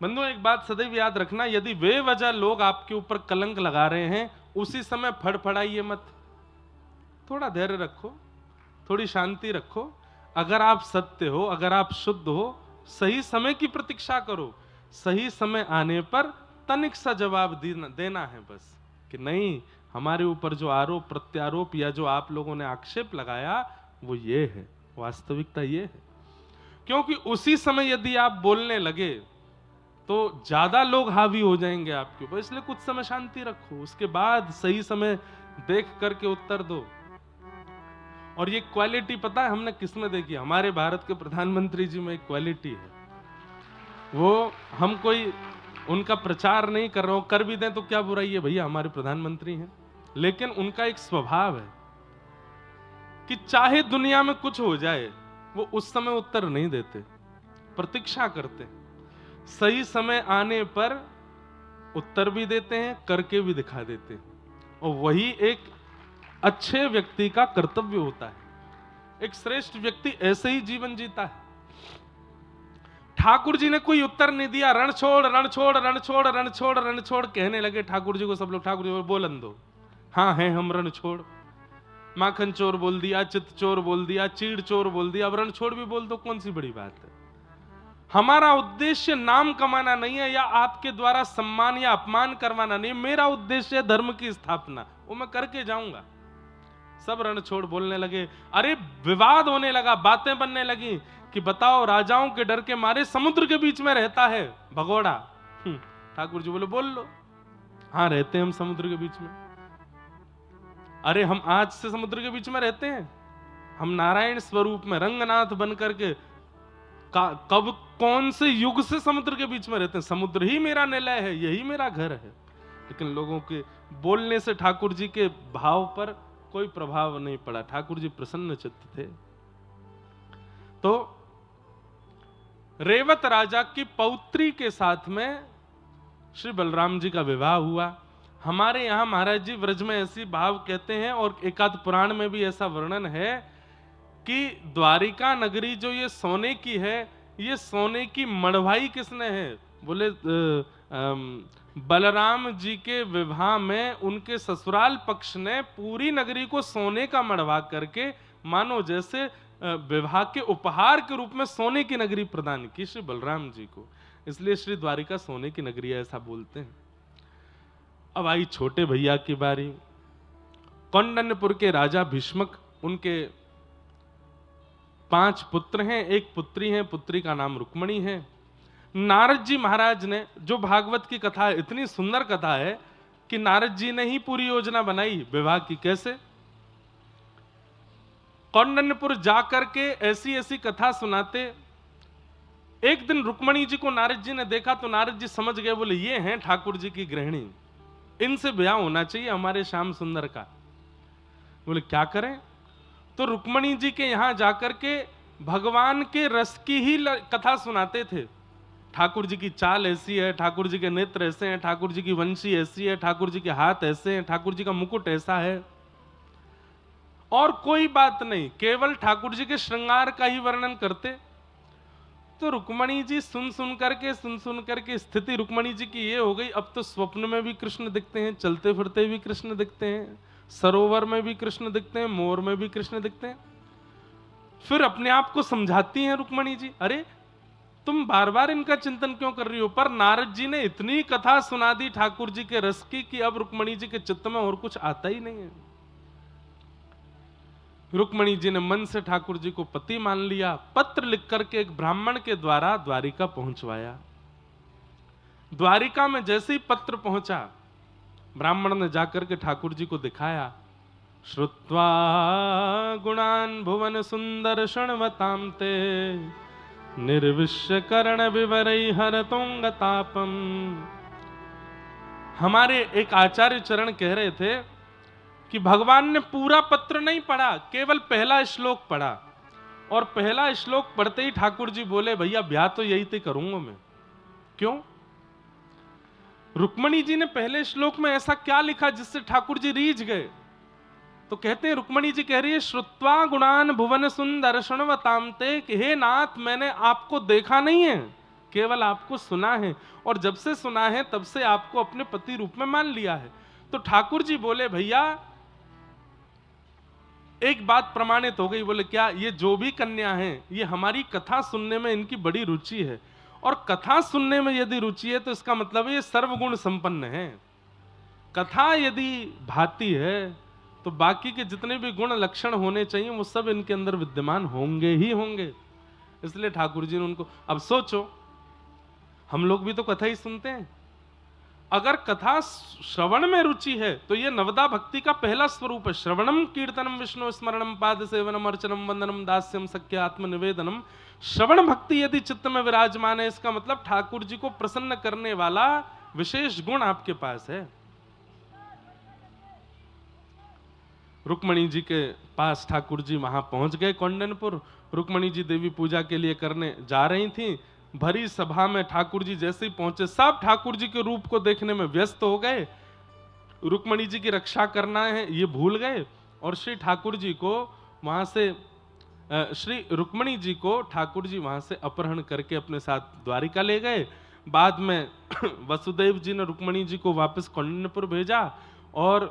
बंधुओं एक बात सदैव याद रखना, यदि बेवजह लोग आपके ऊपर कलंक लगा रहे हैं उसी समय फड़फड़ाइए मत। थोड़ा धैर्य रखो, थोड़ी शांति रखो। अगर आप सत्य हो, अगर आप शुद्ध हो, सही समय की प्रतीक्षा करो। सही समय आने पर तनिक सा जवाब देना है बस, कि नहीं हमारे ऊपर जो आरोप प्रत्यारोप या जो आप लोगों ने आक्षेप लगाया वो ये है, वास्तविकता ये है। क्योंकि उसी समय यदि आप बोलने लगे तो ज्यादा लोग हावी हो जाएंगे आपके ऊपर। इसलिए कुछ समय शांति रखो, उसके बाद सही समय देख करके उत्तर दो। और ये क्वालिटी पता है हमने किसमें देखी? हमारे भारत के प्रधानमंत्री जी में एक क्वालिटी है। वो हम कोई उनका प्रचार नहीं कर रहे हो, कर भी दें तो क्या बुराई है, भैया हमारे प्रधानमंत्री हैं। लेकिन उनका एक स्वभाव है कि चाहे दुनिया में कुछ हो जाए वो उस समय उत्तर नहीं देते, प्रतीक्षा करते। सही समय आने पर उत्तर भी देते हैं, करके भी दिखा देते हैं। और वही एक अच्छे व्यक्ति का कर्तव्य होता है। एक श्रेष्ठ व्यक्ति ऐसे ही जीवन जीता है। ठाकुर जी ने कोई उत्तर नहीं दिया। रण छोड़ रण छोड़ रण छोड़ रण छोड़ रण छोड़ कहने लगे ठाकुर जी को सब लोग। ठाकुर जी बोलन दो, हाँ हैं हम रण छोड़। माखन चोर बोल दिया, चित चोर बोल दिया, चीड़ चोर बोल दिया, अब रण छोड़ भी बोल दो, कौन सी बड़ी बात है। हमारा उद्देश्य नाम कमाना नहीं है या आपके द्वारा सम्मान या अपमान करवाना नहीं। मेरा उद्देश्य है धर्म की स्थापना, वो मैं करके जाऊंगा। सब रण छोड़ बोलने लगे। अरे विवाद होने लगा, बातें बनने लगी कि बताओ राजाओं के डर के मारे समुद्र के बीच में रहता है भगोड़ा। ठाकुर जी बोले बोल लो, हाँ रहते हैं हम समुद्र के बीच में। अरे हम आज से समुद्र के बीच में रहते हैं, हम नारायण स्वरूप में रंगनाथ बन करके कब कौन से युग से समुद्र के बीच में रहते हैं। समुद्र ही मेरा निलय है, यही मेरा घर है। लेकिन लोगों के बोलने से ठाकुर जी के भाव पर कोई प्रभाव नहीं पड़ा। ठाकुर जी प्रसन्न चित्त थे। तो रेवत राजा की पौत्री के साथ में श्री बलराम जी का विवाह हुआ। हमारे यहां महाराज जी व्रज में ऐसी भाव कहते हैं और एकाध पुराण में भी ऐसा वर्णन है कि द्वारिका नगरी जो ये सोने की है, ये सोने की मढ़वाई किसने है? बोले बलराम जी के विवाह में उनके ससुराल पक्ष ने पूरी नगरी को सोने का मढ़वा करके मानो जैसे विवाह के उपहार के रूप में सोने की नगरी प्रदान की श्री बलराम जी को। इसलिए श्री द्वारिका सोने की नगरी है, ऐसा बोलते हैं। अब आई छोटे भैया की बारी। कौंडन्यपुर के राजा भीष्मक, उनके 5 पुत्र हैं, एक पुत्री है, पुत्री का नाम रुक्मणी है। नारद जी महाराज ने, जो भागवत की कथा है, इतनी सुंदर कथा है कि नारद जी ने ही पूरी योजना बनाई विवाह की। कैसे? कौंडन्यपुर जाकर के ऐसी ऐसी कथा सुनाते। एक दिन रुक्मणी जी को नारद जी ने देखा तो नारद जी समझ गए, बोले ये हैं ठाकुर जी की गृहिणी, इनसे ब्याह होना चाहिए हमारे श्याम सुंदर का। बोले क्या करें? तो रुक्मणी जी के यहां जाकर के भगवान के रस की ही कथा सुनाते थे। ठाकुर जी की चाल ऐसी है, ठाकुर जी के नेत्र ऐसे हैं, ठाकुर जी की वंशी ऐसी है, ठाकुर जी के हाथ ऐसे हैं, ठाकुर जी का मुकुट ऐसा है, और कोई बात नहीं, केवल ठाकुर जी के श्रृंगार का ही वर्णन करते। तो रुक्मणी जी सुन सुन करके स्थिति रुक्मणी जी की ये हो गई, अब तो स्वप्न में भी कृष्ण दिखते हैं, चलते फिरते भी कृष्ण दिखते हैं, सरोवर में भी कृष्ण दिखते हैं, मोर में भी कृष्ण दिखते हैं। फिर अपने आप को समझाती हैं रुक्मणी जी, अरे तुम बार बार इनका चिंतन क्यों कर रही हो? पर नारद जी ने इतनी कथा सुना दी ठाकुर जी के रस की कि अब रुक्मणी जी के चित्त में और कुछ आता ही नहीं है। रुक्मणी जी ने मन से ठाकुर जी को पति मान लिया, पत्र लिख करके एक ब्राह्मण के द्वारा द्वारिका पहुंचवाया। द्वारिका में जैसे ही पत्र पहुंचा, ब्राह्मण ने जाकर के ठाकुर जी को दिखाया। श्रुत्वा गुणान भुवन सुंदर शृण्वतां ते निर्विश्य कर्ण विवरै हरतोंगतापम। हमारे एक आचार्य चरण कह रहे थे कि भगवान ने पूरा पत्र नहीं पढ़ा, केवल पहला श्लोक पढ़ा, और पहला श्लोक पढ़ते ही ठाकुर जी बोले, भैया ब्याह तो यही ते करूंगा मैं। क्यों? रुक्मणी जी ने पहले श्लोक में ऐसा क्या लिखा जिससे ठाकुर जी रीझ गए? तो कहते हैं, रुक्मणी जी कह रही है, श्रुत्वा गुणान भुवन सुंदर शृण्वतां ते, कि हे नाथ मैंने आपको देखा नहीं है, केवल आपको सुना है, और जब से सुना है तब से आपको अपने पति रूप में मान लिया है। तो ठाकुर जी बोले, भैया एक बात प्रमाणित हो गई। बोले क्या? ये जो भी कन्या है ये हमारी कथा सुनने में इनकी बड़ी रुचि है, और कथा सुनने में यदि रुचि है तो इसका मतलब है ये सर्वगुण संपन्न है। कथा यदि भाती है तो बाकी के जितने भी गुण लक्षण होने चाहिए वो सब इनके अंदर विद्यमान होंगे ही होंगे। इसलिए ठाकुर जी ने उनको, अब सोचो हम लोग भी तो कथा ही सुनते हैं, अगर कथा श्रवण में रुचि है तो ये नवदा भक्ति का पहला स्वरूप है। श्रवणम कीर्तनम विष्णु स्मरणम पाद सेवनम अर्चनम वंदनम दास्यम सख्य आत्मनिवेदनम। श्रवण भक्ति यदि चित्त में विराजमान है, इसका मतलब ठाकुर जी को प्रसन्न करने वाला विशेष गुण आपके पास है। रुक्मणी जी के पास ठाकुर जी वहां पहुंच गए कौंडनपुर। रुक्मणी जी देवी पूजा के लिए करने जा रही थी। भरी सभा में ठाकुर जी जैसे ही पहुंचे, सब ठाकुर जी के रूप को देखने में व्यस्त हो गए। रुक्मणी जी की रक्षा करना है ये भूल गए, और श्री ठाकुर जी को वहां से श्री रुक्मणी जी को ठाकुर जी वहां से अपहरण करके अपने साथ द्वारिका ले गए। बाद में वसुदेव जी ने रुक्मणी जी को वापस कौंडन्यपुर भेजा, और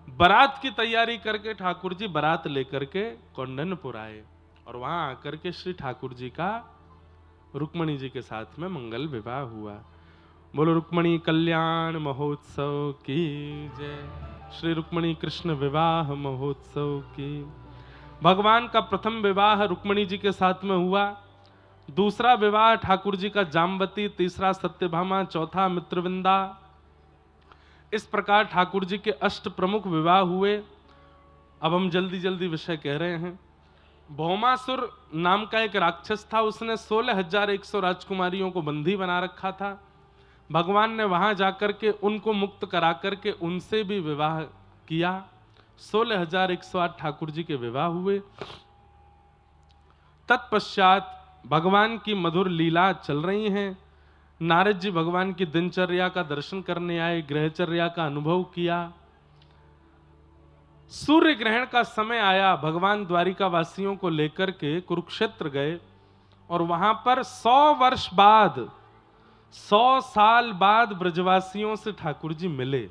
बारात की तैयारी करके ठाकुर जी बारात लेकर के कौंडन्यपुर आए, और वहां आकर के श्री ठाकुर जी का रुक्मणी जी के साथ में मंगल विवाह हुआ। बोलो रुक्मणी कल्याण महोत्सव की जय। श्री रुक्मणी कृष्ण विवाह महोत्सव की। भगवान का प्रथम विवाह रुक्मणी जी के साथ में हुआ, दूसरा विवाह ठाकुर जी का जाम्बती, तीसरा सत्यभामा, चौथा मित्रविंदा। इस प्रकार ठाकुर जी के अष्ट प्रमुख विवाह हुए। अब हम जल्दी जल्दी विषय कह रहे हैं। भौमासुर नाम का एक राक्षस था, उसने 16,100 राजकुमारियों को बंदी बना रखा था। भगवान ने वहां जाकर के उनको मुक्त करा करके उनसे भी विवाह किया। 16,108 ठाकुर जी के विवाह हुए। तत्पश्चात भगवान की मधुर लीला चल रही हैं। नारद जी भगवान की दिनचर्या का दर्शन करने आए, ग्रहचर्या का अनुभव किया। सूर्य ग्रहण का समय आया, भगवान द्वारिका वासियों को लेकर के कुरुक्षेत्र गए, और वहां पर 100 वर्ष बाद, 100 साल बाद ब्रजवासियों से ठाकुर जी मिले।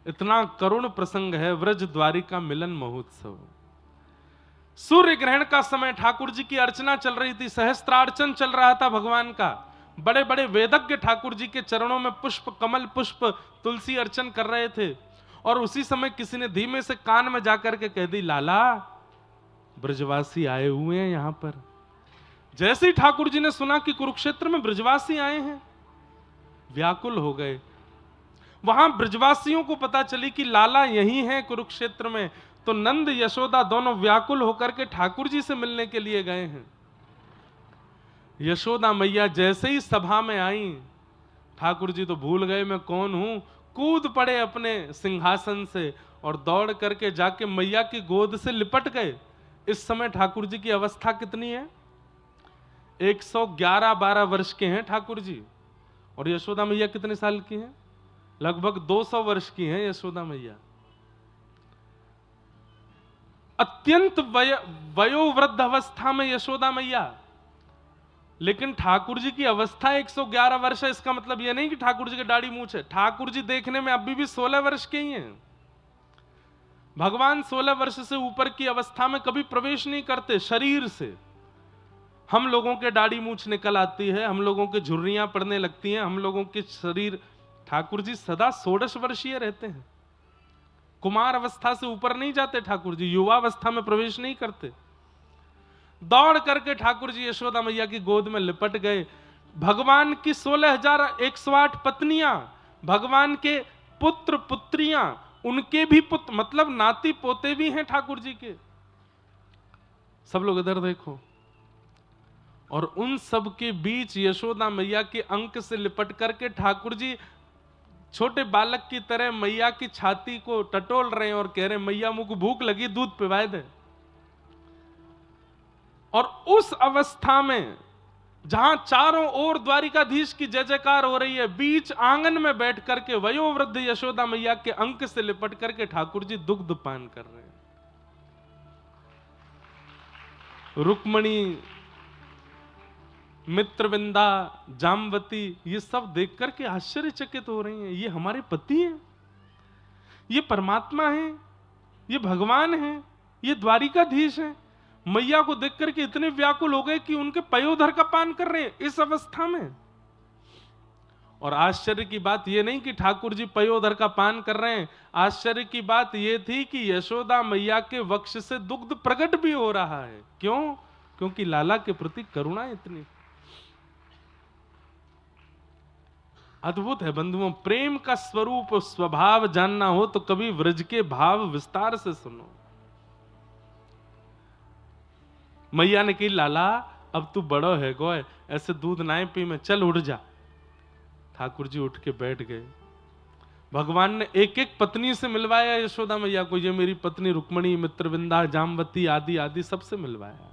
इतना करुण प्रसंग है, व्रज द्वारिका मिलन महोत्सव। सूर्य ग्रहण का समय, ठाकुर जी की अर्चना चल रही थी, सहस्त्रार्चन चल रहा था भगवान का। बड़े बड़े वेदज्ञ ठाकुर जी के चरणों में पुष्प, कमल पुष्प, तुलसी अर्चन कर रहे थे। और उसी समय किसी ने धीमे से कान में जाकर के कह दी, लाला ब्रजवासी आए हुए हैं यहां पर। जैसे ही ठाकुर जी ने सुना कि कुरुक्षेत्र में ब्रजवासी आए हैं, व्याकुल हो गए। वहां ब्रजवासियों को पता चली कि लाला यही हैं कुरुक्षेत्र में, तो नंद यशोदा दोनों व्याकुल होकर के ठाकुर जी से मिलने के लिए गए हैं। यशोदा मैया जैसे ही सभा में आई, ठाकुर जी तो भूल गए मैं कौन हूं, कूद पड़े अपने सिंहासन से और दौड़ करके जाके मैया की गोद से लिपट गए। इस समय ठाकुर जी की अवस्था कितनी है? 111-12 वर्ष के हैं ठाकुर जी, और यशोदा मैया कितने साल की हैं? लगभग 200 वर्ष की हैं यशोदा मैया। अत्यंत वयोवृद्ध अवस्था में यशोदा मैया, लेकिन ठाकुर जी की अवस्था 111 वर्ष है। इसका मतलब यह नहीं कि ठाकुर जी की दाढ़ी मूंछ है। ठाकुर जी देखने में अभी भी 16 वर्ष के ही हैं। भगवान 16 वर्ष से ऊपर की अवस्था में कभी प्रवेश नहीं करते शरीर से। हम लोगों के दाढ़ी मूंछ निकल आती है, हम लोगों के झुर्रियां पड़ने लगती हैं, हम लोगों के शरीर। ठाकुर जी सदा 16 वर्षीय रहते हैं। कुमार अवस्था से ऊपर नहीं जाते ठाकुर जी, युवा अवस्था में प्रवेश नहीं करते। दौड़ करके ठाकुर जी यशोदा मैया की गोद में लिपट गए। भगवान की 16,108 पत्नियां, भगवान के पुत्र पुत्रियां, उनके भी पुत्र मतलब नाती पोते भी हैं ठाकुर जी के। सब लोग इधर देखो। और उन सब के बीच यशोदा मैया के अंक से लिपट करके ठाकुर जी छोटे बालक की तरह मैया की छाती को टटोल रहे हैं और कह रहे हैं मैया मुझको भूख लगी, दूध पिवाए दे। और उस अवस्था में जहां चारों ओर द्वारिकाधीश की जय जयकार हो रही है, बीच आंगन में बैठ करके वयोवृद्ध यशोदा मैया के अंक से लिपट करके ठाकुर जी दुग्ध पान कर रहे हैं। रुक्मणी, मित्रविंदा, जामवती, ये सब देख करके आश्चर्यचकित हो रही हैं। ये हमारे पति हैं, ये परमात्मा हैं, ये भगवान हैं, ये द्वारिकाधीश हैं। मैया को देख करके इतने व्याकुल हो गए कि उनके पयोधर का पान कर रहे हैं इस अवस्था में। और आश्चर्य की बात यह नहीं कि ठाकुर जी पयोधर का पान कर रहे हैं, आश्चर्य की बात यह थी कि यशोदा मैया के वक्ष से दुग्ध प्रकट भी हो रहा है। क्यों? क्योंकि लाला के प्रति करुणा इतनी। अद्भुत है बंधुओं। प्रेम का स्वरूप स्वभाव जानना हो तो कभी व्रज के भाव विस्तार से सुनो। मैया ने कही लाला अब तू बड़ो है गोय, ऐसे दूध नाए पी में, चल उठ जा। ठाकुर जी उठ के बैठ गए। भगवान ने एक एक पत्नी से मिलवाया यशोदा मैया को। ये मेरी पत्नी रुक्मणी, मित्रविंदा, जामवती आदि आदि सबसे मिलवाया।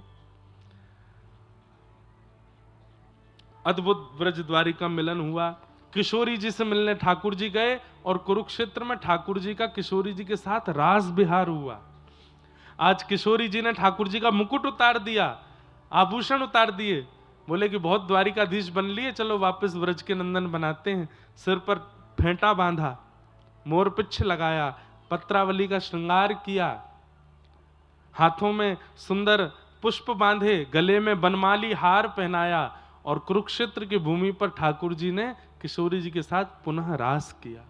अद्भुत ब्रज द्वारिका मिलन हुआ। किशोरी जी से मिलने ठाकुर जी गए और कुरुक्षेत्र में ठाकुर जी का किशोरी जी के साथ रास विहार हुआ। आज किशोरी जी ने ठाकुर जी का मुकुट उतार दिया, आभूषण उतार दिए, बोले कि बहुत द्वारिकाधीश बन लिए, चलो वापस व्रज के नंदन बनाते हैं। सिर पर फेंटा बांधा, मोरपिच्छ लगाया, पत्रावली का श्रृंगार किया, हाथों में सुंदर पुष्प बांधे, गले में बनमाली हार पहनाया और कुरुक्षेत्र की भूमि पर ठाकुर जी ने किशोरी जी के साथ पुनः रास किया।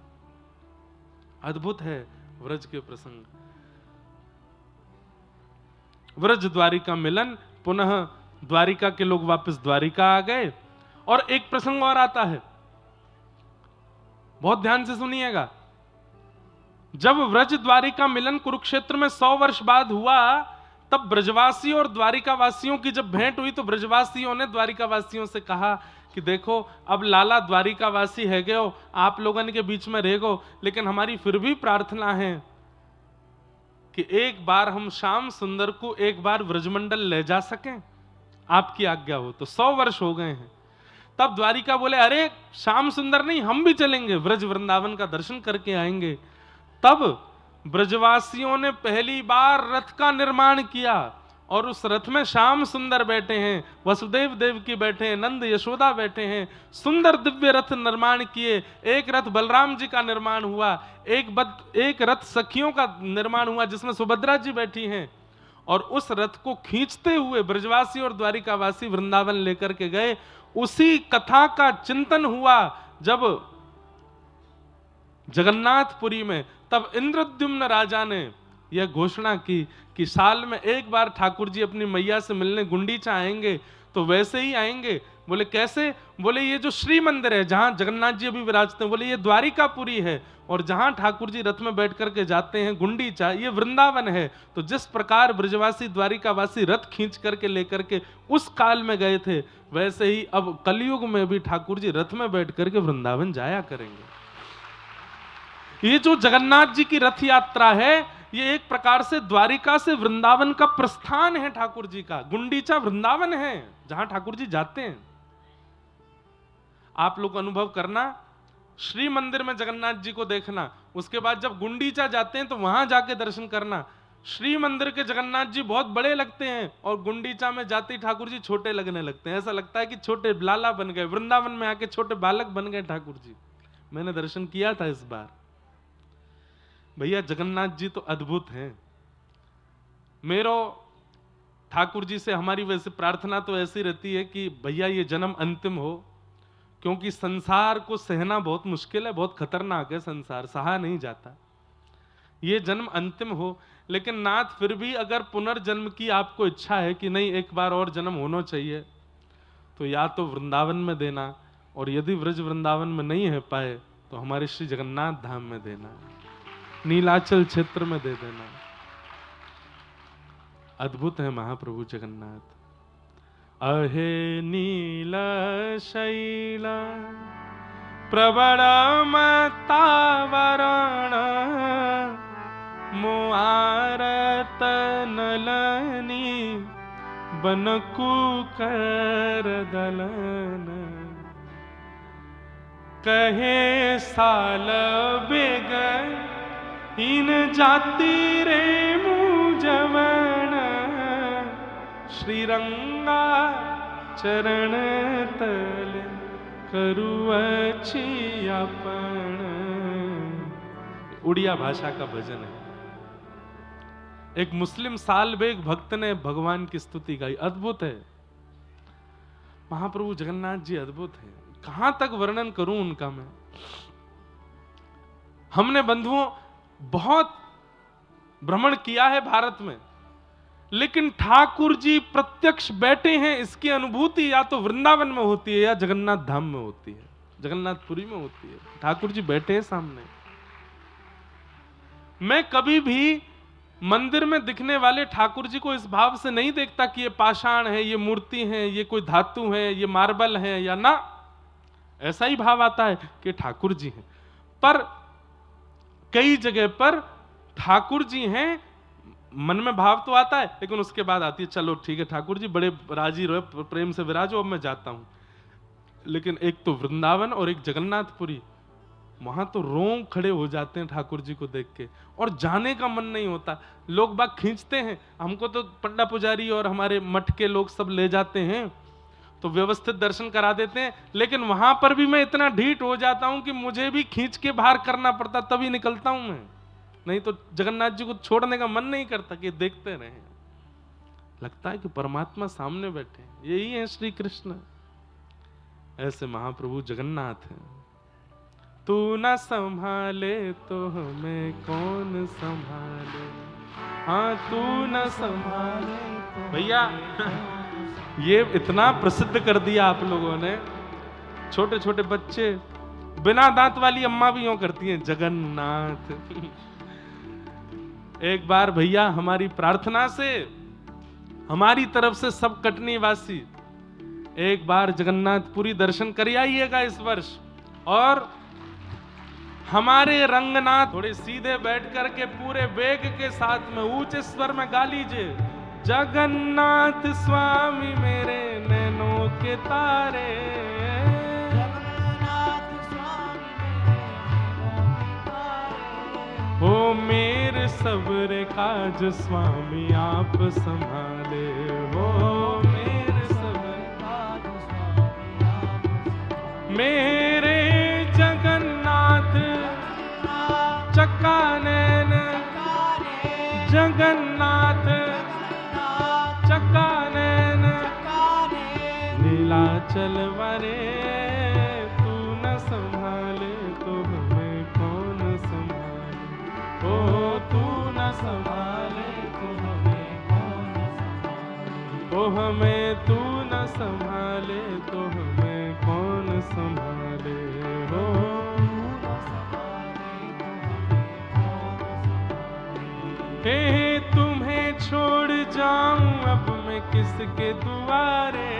अद्भुत है व्रज के प्रसंग। व्रज द्वारिका मिलन, पुनः द्वारिका के लोग वापस द्वारिका आ गए। और एक प्रसंग और आता है, बहुत ध्यान से सुनिएगा। जब व्रज द्वारिका मिलन कुरुक्षेत्र में 100 वर्ष बाद हुआ, तब ब्रजवासी और द्वारिका वासियों की जब भेंट हुई तो ब्रजवासियों ने द्वारिका वासियों से कहा कि देखो अब लाला द्वारिका वासी है गए हो, आप लोगों के बीच में रह गो, लेकिन हमारी फिर भी प्रार्थना है कि एक बार हम श्याम सुंदर को एक बार व्रजमंडल ले जा सकें, आपकी आज्ञा हो तो। 100 वर्ष हो गए हैं। तब द्वारिका बोले अरे श्याम सुंदर नहीं, हम भी चलेंगे, व्रज वृंदावन का दर्शन करके आएंगे। तब ब्रजवासियों ने पहली बार रथ का निर्माण किया और उस रथ में श्याम सुंदर बैठे हैं, वसुदेव देवकी बैठे हैं, नंद यशोदा बैठे हैं। सुंदर दिव्य रथ निर्माण किए। एक रथ बलराम जी का निर्माण हुआ, एक रथ सखियों का निर्माण हुआ जिसमें सुभद्रा जी बैठी हैं। और उस रथ को खींचते हुए ब्रजवासी और द्वारिकावासी वृंदावन लेकर के गए। उसी कथा का चिंतन हुआ जब जगन्नाथपुरी में। तब इंद्रद्युम्न राजा ने यह घोषणा की कि साल में एक बार ठाकुर जी अपनी मैया से मिलने गुंडीचा आएंगे। तो वैसे ही आएंगे। बोले कैसे? बोले ये जो श्री मंदिर है जहां जगन्नाथ जी अभी विराजते हैं, बोले ये द्वारिकापुरी है, और जहां ठाकुर जी रथ में बैठ करके जाते हैं गुंडीचा, ये वृंदावन है। तो जिस प्रकार ब्रजवासी द्वारिकावासी रथ खींच करके लेकर के उस काल में गए थे, वैसे ही अब कलयुग में भी ठाकुर जी रथ में बैठ करके वृंदावन जाया करेंगे। ये जो जगन्नाथ जी की रथ यात्रा है, ये एक प्रकार से द्वारिका से वृंदावन का प्रस्थान है ठाकुर जी का। गुंडीचा वृंदावन है जहां ठाकुर जी जाते हैं। आप लोग अनुभव करना, श्री मंदिर में जगन्नाथ जी को देखना, उसके बाद जब गुंडीचा जाते हैं तो वहां जाके दर्शन करना। श्री मंदिर के जगन्नाथ जी बहुत बड़े लगते हैं और गुंडीचा में जाते ही ठाकुर जी छोटे लगने लगते हैं। ऐसा लगता है कि छोटे लाला बन गए, वृंदावन में आके छोटे बालक बन गए ठाकुर जी। मैंने दर्शन किया था इस बार। भैया जगन्नाथ जी तो अद्भुत हैं। मेरो ठाकुर जी से हमारी वैसे प्रार्थना तो ऐसी रहती है कि भैया ये जन्म अंतिम हो, क्योंकि संसार को सहना बहुत मुश्किल है, बहुत खतरनाक है संसार, सहा नहीं जाता। ये जन्म अंतिम हो, लेकिन नाथ फिर भी अगर पुनर्जन्म की आपको इच्छा है कि नहीं एक बार और जन्म होना चाहिए, तो या तो वृंदावन में देना, और यदि व्रज वृंदावन में नहीं है पाए तो हमारे श्री जगन्नाथ धाम में देना, नीलाचल क्षेत्र में दे देना। अद्भुत है महाप्रभु जगन्नाथ। अहे नील शैल प्रबल मतावरण मुआरत नलनी बनकु कर दलन कहे साल बेग इन जाति रे मुजवन श्रीरंगा चरण तल करुअछि अपन। उड़िया भाषा का भजन है। एक मुस्लिम सालबेग भक्त ने भगवान की स्तुति गाई। अद्भुत है महाप्रभु जगन्नाथ जी, अद्भुत है। कहां तक वर्णन करूं उनका मैं। हमने बंधुओं बहुत भ्रमण किया है भारत में, लेकिन ठाकुर जी प्रत्यक्ष बैठे हैं इसकी अनुभूति या तो वृंदावन में होती है या जगन्नाथ धाम में होती है, जगन्नाथपुरी में होती है। ठाकुर जी बैठे हैं सामने। मैं कभी भी मंदिर में दिखने वाले ठाकुर जी को इस भाव से नहीं देखता कि ये पाषाण है, ये मूर्ति है, ये कोई धातु है, ये मार्बल है, या ना, ऐसा ही भाव आता है कि ठाकुर जी हैं। पर कई जगह पर ठाकुर जी हैं, मन में भाव तो आता है, लेकिन उसके बाद आती है चलो ठीक है ठाकुर जी बड़े राजी रहो, प्रेम से विराजो, अब मैं जाता हूं। लेकिन एक तो वृंदावन और एक जगन्नाथपुरी, वहां तो रोंग खड़े हो जाते हैं ठाकुर जी को देख के, और जाने का मन नहीं होता। लोग बाग खींचते हैं हमको, तो पंडा पुजारी और हमारे मठ के लोग सब ले जाते हैं तो व्यवस्थित दर्शन करा देते हैं, लेकिन वहां पर भी मैं इतना ढीठ हो जाता हूं कि मुझे भी खींच के बाहर करना पड़ता, तभी निकलता हूं मैं। नहीं तो जगन्नाथ जी को छोड़ने का मन नहीं करता कि देखते रहे। लगता है कि परमात्मा सामने बैठे, यही है श्री कृष्ण। ऐसे महाप्रभु जगन्नाथ हैं। तू न संभाले तो हमें कौन संभाले, हाँ तू न संभाले तो भैया ये इतना प्रसिद्ध कर दिया आप लोगों ने। छोटे छोटे बच्चे, बिना दांत वाली अम्मा भी यूं करती हैं, जगन्नाथ। एक बार भैया हमारी प्रार्थना से, हमारी तरफ से सब कटनी वासी एक बार जगन्नाथपुरी दर्शन कर आइएगा इस वर्ष। और हमारे रंगनाथ थोड़े सीधे बैठ करके पूरे वेग के साथ में ऊंचे स्वर में गा लीजिए, जगन्नाथ स्वामी मेरे नैनों के तारे, जगन्नाथ स्वामी हो मेरे सब्र काज स्वामी आप संभाले, हो मेरे सब्र काज स्वामी आप मेरे जगन्नाथ चक्का नैन, जगन्नाथ चक्का नैन, नीलाचल वारे तू न संभाले तो हमें कौन संभाले, ओ तू न संभाले तो हमें कौन संभाले, ओ हमें तू न संभाले तो हमें कौन संभाले, हो हे तुम्हें छोड़ जाऊं अब मैं किसके दुआरे,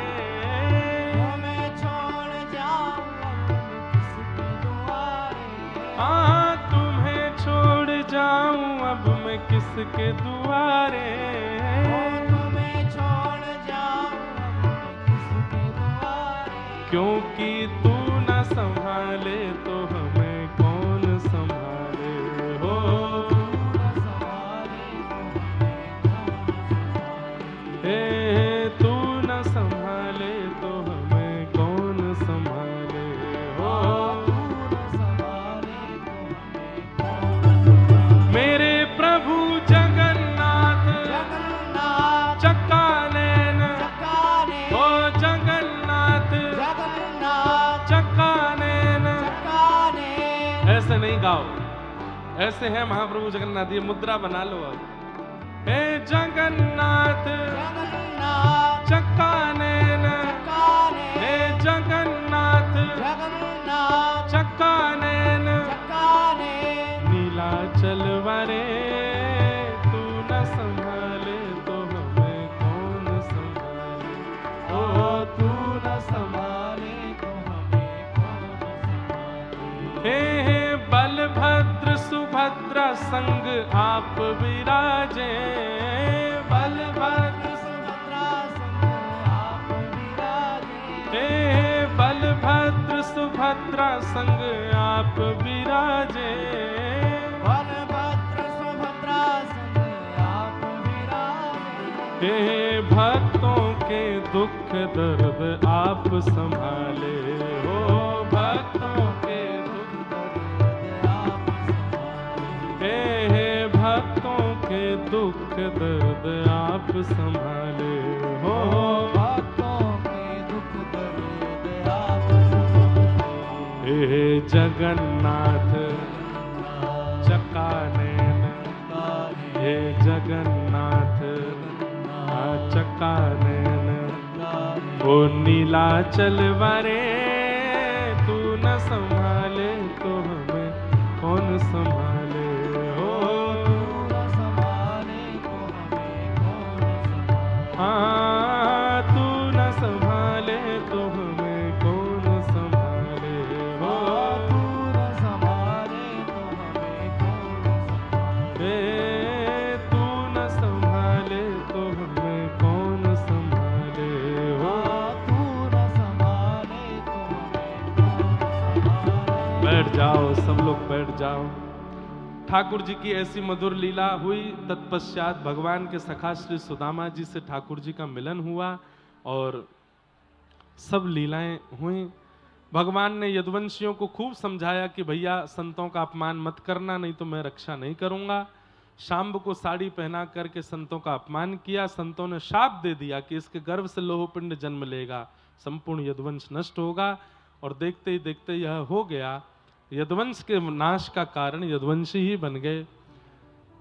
तुम्हें छोड़ जाऊं अब मैं किसके दुआरे, हाँ तुम्हें छोड़ जाऊं अब मैं किसके दुआरे, तुम्हें छोड़ जाऊं किसके दुआरे, क्योंकि तू न संभाले तो हमें कौन संभाले हो। तू न संभाले तो हमें कौन संभाले, हे तू न संभाले हो। तू न संभाले तो हमें कौन संभाले। मेरे प्रभु जगन्नाथ जगन्नाथ चक्का नैन, चक्काने, ओ जगन्नाथ जगन्नाथ चक्का नैन। चक्काने, ऐसे नहीं गाओ, ऐसे है महाप्रभु जगन्नाथ, ये मुद्रा बना लो अब। हे जगन्नाथ जगन्नाथ चक्का नैन, चक्काने, हे जगन्नाथ जगन्नाथ चक्का नैन। चक्काने, नीलाचल वारे तू न संभाले तो हमें कौन संभाले, ओ तू न संभाले तो हमें कौन संभाले। हे बलभद्र सुभद्रा संग आप विराजे, बलभद्र सुभद्रा संग आप विराजे, हे बलभद्र सुभद्रा संग आप विराजे। बलभद्र सुभद्रा संग आप विराजे, हे भक्तों के दुख दर्द आप संभाले हो, भक्तों के दुख दर्द आप संभाले, हे भक्तों के दुख दर्द आप संभाले हो। भक्तों के दुख दर्द आप संभाले। हे जगन्नाथ चक्का नैन, हे जगन्नाथ चक्का नैन। ओ नीलाचल वारे तू न संभाले तो हमें कौन संभाले हो। तू न संभाले तो हमें कौन संभाले, हाँ तू न संभाले तो हमें कौन संभाले हो। तू न संभाले तो हमें कौन संभाले, हे तू न संभाले तो हमें कौन संभाले हो। तू न संभाले तो हमें कौन संभाले। बैठ जाओ, सब लोग बैठ जाओ। ठाकुर जी की ऐसी मधुर लीला हुई। तत्पश्चात भगवान के सखा श्री सुदामा जी से ठाकुर जी का मिलन हुआ और सब लीलाएं हुई। भगवान ने यदुवंशियों को खूब समझाया कि भैया संतों का अपमान मत करना, नहीं तो मैं रक्षा नहीं करूंगा। शाम्ब को साड़ी पहना करके संतों का अपमान किया। संतों ने शाप दे दिया कि इसके गर्भ से लोहपिंड जन्म लेगा, संपूर्ण यदुवंश नष्ट होगा। और देखते ही देखते यह हो गया। यदुवंश के नाश का कारण यदुवंशी ही बन गए।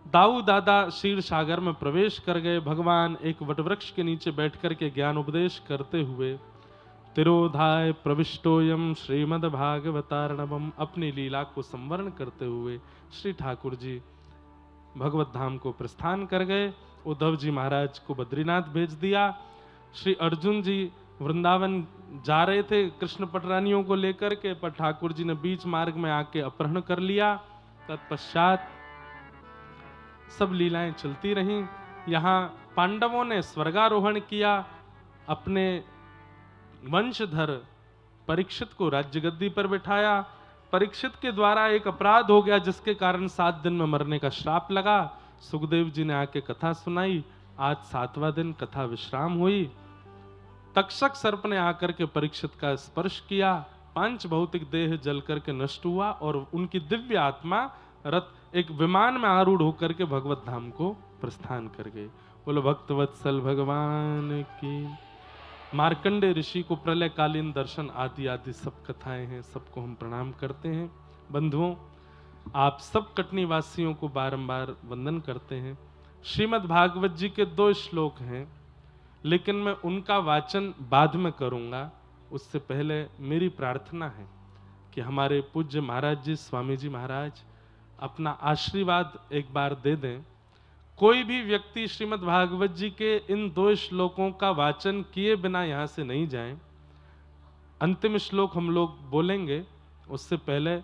दाऊ दादा क्षीर सागर में प्रवेश कर गए। भगवान एक वटवृक्ष के नीचे बैठ कर के ज्ञान उपदेश करते हुए तिरोधाय प्रविष्टोयम श्रीमद् भागवतार्णवम, अपनी लीला को संवरण करते हुए श्री ठाकुर जी भगवत धाम को प्रस्थान कर गए। उद्धव जी महाराज को बद्रीनाथ भेज दिया। श्री अर्जुन जी वृंदावन जा रहे थे कृष्ण पटरानियों को लेकर के, पर ठाकुर जी ने बीच मार्ग में आके अपहरण कर लिया। तत्पश्चात सब लीलाएं चलती रहीं। यहाँ पांडवों ने स्वर्गारोहण किया। अपने वंशधर परीक्षित को राज्य गद्दी पर बिठाया। परीक्षित के द्वारा एक अपराध हो गया जिसके कारण 7 दिन में मरने का श्राप लगा। सुखदेव जी ने आके कथा सुनाई। आज 7वां दिन कथा विश्राम हुई। तक्षक सर्प ने आकर के परीक्षित का स्पर्श किया। 5 भौतिक देह जल करके नष्ट हुआ और उनकी दिव्य आत्मा रथ एक विमान में आरूढ़ होकर के भगवत धाम को प्रस्थान कर गए। बोलो भक्तवत्सल भगवान की। मार्कंडे ऋषि को प्रलय कालीन दर्शन आदि आदि सब कथाएं हैं, सबको हम प्रणाम करते हैं। बंधुओं, आप सब कटनी वासियों को बारंबार वंदन करते हैं। श्रीमद् भागवत जी के 2 श्लोक हैं, लेकिन मैं उनका वाचन बाद में करूंगा। उससे पहले मेरी प्रार्थना है कि हमारे पूज्य महाराज जी, स्वामी जी महाराज अपना आशीर्वाद एक बार दे दें। कोई भी व्यक्ति श्रीमद् भागवत जी के इन 2 श्लोकों का वाचन किए बिना यहाँ से नहीं जाएं। अंतिम श्लोक हम लोग बोलेंगे, उससे पहले